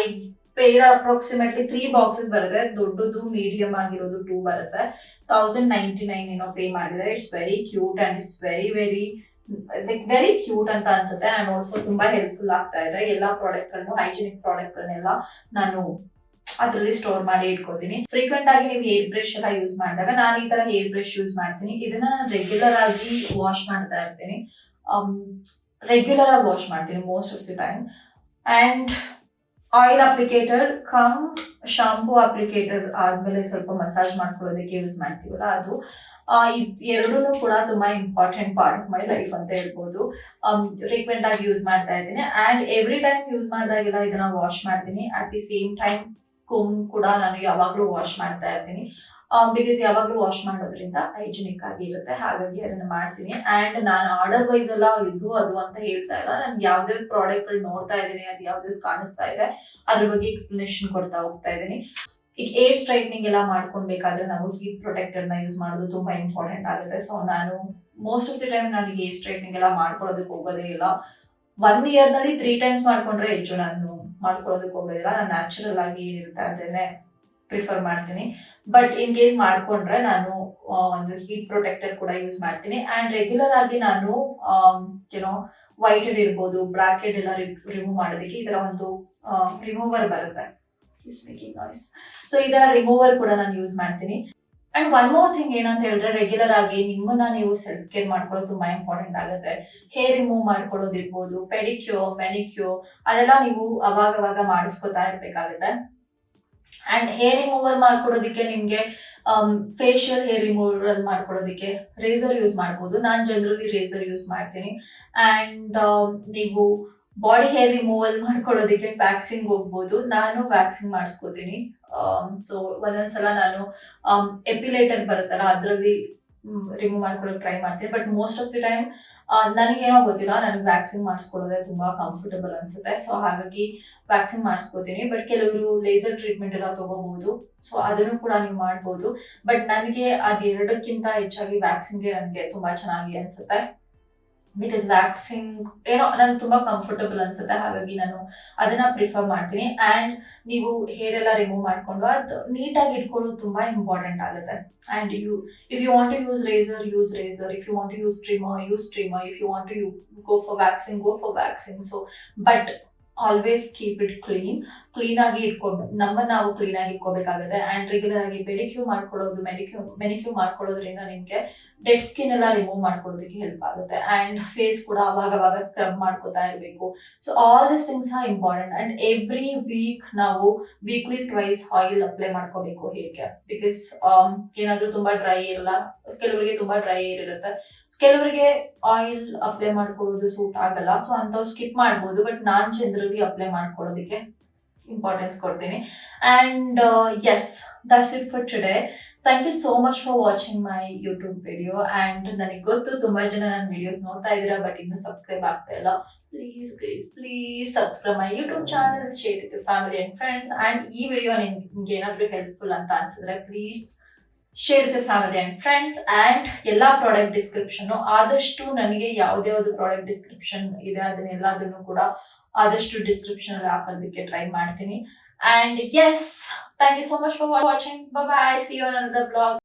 S1: ಪೇರ್ ಅಪ್ರಾಕ್ಸಿಮೇಟ್ಲಿ 3 boxes ಬರುತ್ತೆ. ದೊಡ್ಡದು ಮೀಡಿಯಂ ಆಗಿರೋದು 2 ಬರುತ್ತೆ. 1099 ಏನೋ ಪೇ ಮಾಡಿದ್ರೆ. It's very cute and it's very cute ಅಂತ ಅನ್ಸುತ್ತೆ. ಅಂಡ್ ಆಲ್ಸೋ ತುಂಬಾ ಹೆಲ್ಪ್ಫುಲ್ ಆಗ್ತಾ ಇದೆ. ಎಲ್ಲಾ ಪ್ರಾಡಕ್ಟ್ ಗಳನ್ನು, ಹೈಜಿನಿಕ್ ಪ್ರಾಡಕ್ಟ್ ಗಳನ್ನೆಲ್ಲ ನಾನು ಅದ್ರಲ್ಲಿ ಸ್ಟೋರ್ ಮಾಡಿ ಇಟ್ಕೋತೀನಿ. ಫ್ರೀಕ್ವೆಂಟ್ ಆಗಿ ನೀವು ಹೇರ್ ಬ್ರಷ್ ಎಲ್ಲ ಯೂಸ್ ಮಾಡಿದಾಗ ನಾನು ಈ ತರ ಹೇರ್ ಬ್ರಷ್ ಯೂಸ್ ಮಾಡ್ತೀನಿ. ಇದನ್ನ ರೆಗ್ಯುಲರ್ ಆಗಿ ವಾಶ್ ಮಾಡ್ತಾ ಇರ್ತೀನಿ. ರೆಗ್ಯುಲರ್ ಆಗಿ ವಾಶ್ ಮಾಡ್ತೀನಿ most of the time. And oil applicator come shampoo applicator ಆದ್ಮೇಲೆ ಸ್ವಲ್ಪ ಮಸಾಜ್ ಮಾಡ್ಕೊಳ್ಳೋದಕ್ಕೆ ಯೂಸ್ ಮಾಡ್ತೀವಲ್ಲ, ಅದು ಎರಡೂ ಕೂಡ ತುಂಬಾ important part of my life ಅಂತ ಹೇಳ್ಬೋದು. ಫ್ರೀಕ್ವೆಂಟ್ ಆಗಿ ಯೂಸ್ ಮಾಡ್ತಾ ಇದ್ದೀನಿ. ಅಂಡ್ ಎವ್ರಿ ಟೈಮ್ ಯೂಸ್ ಮಾಡಿದಾಗೆಲ್ಲ ಇದನ್ನ ವಾಶ್ ಮಾಡ್ತೀನಿ. At the same time comb ಕೂಡ ನಾನು ಯಾವಾಗ್ಲೂ ವಾಶ್ ಮಾಡ್ತಾ ಇರ್ತೀನಿ. ಬಿಕಾಸ್ ಯಾವಾಗ್ಲೂ ವಾಶ್ ಮಾಡೋದ್ರಿಂದ ಹೈಜಿನಿಕ್ ಆಗಿ ಇರುತ್ತೆ, ಹಾಗಾಗಿ ಅದನ್ನ ಮಾಡ್ತೀನಿ. ಅಂಡ್ ನಾನು ಆರ್ಡರ್ ವೈಸ್ ಎಲ್ಲ ಇದು ಅದು ಅಂತ ಹೇಳ್ತಾ ಇಲ್ಲ. ನನ್ಗೆ ಯಾವ್ದಾವ್ದು ಪ್ರಾಡಕ್ಟ್ ಗಳು ನೋಡ್ತಾ ಇದ್ದೀನಿ, ಅದು ಯಾವ್ದಾವ್ದು ಕಾಣಿಸ್ತಾ ಇದೆ ಅದ್ರ ಬಗ್ಗೆ ಎಕ್ಸ್ಪ್ಲನೇಷನ್ ಕೊಡ್ತಾ ಹೋಗ್ತಾ ಇದ್ದೀನಿ. ಈಗ ಏರ್ ಸ್ಟ್ರೈಟ್ನಿಂಗ್ ಎಲ್ಲ ಮಾಡ್ಕೊಳ್ಬೇಕಾದ್ರೆ ನಾವು ಹೀಟ್ ಪ್ರೊಟೆಕ್ಟರ್ ನ ಯೂಸ್ ಮಾಡೋದು ತುಂಬಾ ಇಂಪಾರ್ಟೆಂಟ್ ಆಗುತ್ತೆ. ಸೊ ನಾನು ಮೋಸ್ಟ್ ಆಫ್ ದಿ ಟೈಮ್ ನನಗೆ ಏರ್ ಸ್ಟ್ರೈಟ್ನಿಂಗ್ ಎಲ್ಲ ಮಾಡ್ಕೊಳ್ಳೋದಕ್ಕೆ ಹೋಗೋದೇ ಇಲ್ಲ. 1 year ನಲ್ಲಿ 3 times ಮಾಡ್ಕೊಂಡ್ರೆ ಹೆಚ್ಚು. ನಾನು ಮಾಡ್ಕೊಳ್ಳೋದಕ್ಕೆ ಹೋಗೋದಿಲ್ಲ. ನಾನು ನ್ಯಾಚುರಲ್ ಆಗಿ ಏನಿರುತ್ತೆ ಅದನ್ನೇ ಪ್ರಿಫರ್ ಮಾಡ್ತೀನಿ. ಬಟ್ ಇನ್ ಕೇಸ್ ಮಾಡ್ಕೊಂಡ್ರೆ ನಾನು ಒಂದು ಹೀಟ್ ಪ್ರೊಟೆಕ್ಟರ್ ಕೂಡ ಯೂಸ್ ಮಾಡ್ತೀನಿ. ಅಂಡ್ ರೆಗ್ಯುಲರ್ ಆಗಿ ನಾನು ಏನೋ ವೈಟ್ ಹೆಡ್ ಇರ್ಬೋದು, ಬ್ಲಾಕ್ ಹೆಡ್ ಎಲ್ಲ ರಿಮೂವ್ ಮಾಡೋದಕ್ಕೆ ಈ ತರ ಒಂದು ರಿಮೂವರ್ ಬರುತ್ತೆ. ಸೊ ಇದರ ರಿಮೂವರ್ ಕೂಡ ನಾನು ಯೂಸ್ ಮಾಡ್ತೀನಿ. ಅಂಡ್ ಒನ್ ಮೋರ್ ಥಿಂಗ್ ಏನಂತ ಹೇಳಿದ್ರೆ, ರೆಗ್ಯುಲರ್ ಆಗಿ ನಿಮ್ಮನ್ನ ನೀವು ಸೆಲ್ಫ್ ಕೇರ್ ಮಾಡ್ಕೊಳ್ಳೋದು ತುಂಬಾ ಇಂಪಾರ್ಟೆಂಟ್ ಆಗುತ್ತೆ. ಹೇರ್ ರಿಮೂವ್ ಮಾಡ್ಕೊಳ್ಳೋದಿರ್ಬೋದು, ಪೆಡಿಕ್ಯೂರ್, ಮೆನಿಕ್ಯೂರ್ ಅದೆಲ್ಲ ನೀವು ಅವಾಗ ಮಾಡಿಸ್ಕೊತಾ ಇರ್ಬೇಕಾಗುತ್ತೆ. ಅಂಡ್ ಹೇರ್ ರಿಮೂವಲ್ ಮಾಡ್ಕೊಡೋದಕ್ಕೆ ನಿಮ್ಗೆ ಫೇಶಿಯಲ್ ಹೇರ್ ರಿಮೂವಲ್ ಮಾಡ್ಕೊಡೋದಕ್ಕೆ ರೇಸರ್ ಯೂಸ್ ಮಾಡ್ಬೋದು. ನಾನು ಜನರಲಿ ರೇಸರ್ ಯೂಸ್ ಮಾಡ್ತೀನಿ. ಅಂಡ್ ನೀವು ಬಾಡಿ ಹೇರ್ ರಿಮೂವಲ್ ಮಾಡ್ಕೊಡೋದಕ್ಕೆ ವ್ಯಾಕ್ಸಿಂಗ್ ಹೋಗ್ಬೋದು. ನಾನು ವ್ಯಾಕ್ಸಿಂಗ್ ಮಾಡಿಸ್ಕೋತೀನಿ. ಸೊ ಒಂದೊಂದ್ಸಲ ನಾನು ಎಪಿಲೇಟರ್ ಬರುತ್ತಲ್ಲ ಅದರಲ್ಲಿ ರಿಮೂವ್ ಮಾಡ್ಕೊಳ್ಳೋಕೆ ಟ್ರೈ ಮಾಡ್ತೀನಿ. But most of the time ನನಗೇನೋ ಗೊತ್ತಿಲ್ಲ, ನನಗೆ ವ್ಯಾಕ್ಸಿಂಗ್ ಮಾಡಿಸ್ಕೊಳ್ಳೋದೇ ತುಂಬಾ ಕಂಫರ್ಟಬಲ್ ಅನ್ಸುತ್ತೆ. ಸೊ ಹಾಗಾಗಿ ವ್ಯಾಕ್ಸಿಂಗ್ ಮಾಡಿಸ್ಕೋತೀನಿ. ಬಟ್ ಕೆಲವರು ಲೇಸರ್ ಟ್ರೀಟ್ಮೆಂಟ್ ಎಲ್ಲ ತಗೋಬಹುದು. ಸೊ ಅದನ್ನು ಕೂಡ ನೀವು ಮಾಡ್ಬೋದು. ಬಟ್ ನನಗೆ ಅದೆರಡಕ್ಕಿಂತ ಹೆಚ್ಚಾಗಿ ವ್ಯಾಕ್ಸಿಂಗ್ಗೆ ನನಗೆ ತುಂಬಾ ಚೆನ್ನಾಗಿ ಅನ್ಸುತ್ತೆ. ಬಿಕಾಸ್ ವ್ಯಾಕ್ಸಿಂಗ್ ಏನೋ ನನ್ಗೆ ತುಂಬಾ ಕಂಫರ್ಟಬಲ್ ಅನ್ಸುತ್ತೆ, ಹಾಗಾಗಿ ನಾನು ಅದನ್ನ ಪ್ರಿಫರ್ ಮಾಡ್ತೀನಿ. ಅಂಡ್ ನೀವು ಹೇರ್ ಎಲ್ಲ ರಿಮೂವ್ ಮಾಡ್ಕೊಂಡು ಅದು ನೀಟಾಗಿ ಇಟ್ಕೊಳ್ಳೋದು ತುಂಬಾ ಇಂಪಾರ್ಟೆಂಟ್ ಆಗುತ್ತೆ. And if you want to use razor, use razor. If you want to use trimmer, use trimmer. If you want to go for waxing, go for waxing. So but always keep it clean ಆಗಿ ನಮ್ಮನ್ನ ನಾವು clean ಆಗಿ ಇಟ್ಕೋಬೇಕಾಗುತ್ತೆ. And regular ಆಗಿ pedicure ಮಾಡ್ಕೊಳ್ಳೋದು, manicure ಮಾಡ್ಕೊಳ್ಳೋದ್ರಿಂದ ನಿಮ್ಗೆ dead skin ಎಲ್ಲ ರಿಮೂವ್ ಮಾಡ್ಕೊಳ್ಳೋದಕ್ಕೆ ಹೆಲ್ಪ್ ಆಗುತ್ತೆ. ಅಂಡ್ ಫೇಸ್ ಕೂಡ ಅವಾಗ ಸ್ಕ್ರಬ್ ಮಾಡ್ಕೋತಾ ಇರಬೇಕು. So all this things are important. And every week ನಾವು ವೀಕ್ಲಿ ಟ್ವೈಸ್ ಆಯಿಲ್ ಅಪ್ಲೈ ಮಾಡ್ಕೋಬೇಕು ಹೇರ್ಗೆ. ಬಿಕಾಸ್ ಏನಾದ್ರೂ ತುಂಬಾ ಡ್ರೈ ಇರಲ್ಲ, ಕೆಲವರಿಗೆ ತುಂಬಾ ಡ್ರೈ ಏರ್ ಇರುತ್ತೆ, ಕೆಲವರಿಗೆ ಆಯಿಲ್ ಅಪ್ಲೈ ಮಾಡ್ಕೊಳ್ಳೋದು ಸೂಟ್ ಆಗಲ್ಲ. ಸೊ ಅಂತವ್ರು ಸ್ಕಿಪ್ ಮಾಡ್ಬೋದು. ಬಟ್ ನಾನ್ ಜನರಲಿ ಅಪ್ಲೈ ಮಾಡ್ಕೊಳ್ಳೋದಕ್ಕೆ ಇಂಪಾರ್ಟೆನ್ಸ್ ಕೊಡ್ತೀನಿ. And yes, that's it for today. Thank you so much for watching my YouTube video. And ನನಗೆ ಗೊತ್ತು ತುಂಬಾ ಜನ ನನ್ನ ವಿಡಿಯೋಸ್ ನೋಡ್ತಾ ಇದ್ದೀರಾ, ಬಟ್ ಇನ್ನೂ ಸಬ್ಸ್ಕ್ರೈಬ್ ಆಗ್ತಾ ಇಲ್ಲ. Please subscribe my YouTube channel, share with family and friends. And ಈ ವಿಡಿಯೋ ನಿಮ್ಗೆ ಏನಾದ್ರೂ ಹೆಲ್ಪ್ಫುಲ್ ಅಂತ ಅನ್ಸಿದ್ರೆ please share with family and friends. And ಎಲ್ಲಾ ಪ್ರಾಡಕ್ಟ್ ಡಿಸ್ಕ್ರಿಪ್ಷನ್ ಆದಷ್ಟು ನನಗೆ ಯಾವ್ದು ಪ್ರಾಡಕ್ಟ್ ಡಿಸ್ಕ್ರಿಪ್ಷನ್ ಇದೆ ಅದನ್ನೆಲ್ಲದನ್ನು ಕೂಡ ಆದಷ್ಟು ಡಿಸ್ಕ್ರಿಪ್ಷನ್ ಅಲ್ಲಿ ಹಾಕೋದಕ್ಕೆ ಟ್ರೈ ಮಾಡ್ತೀನಿ. And yes, thank you so much for watching. Bye bye. See you on another vlog.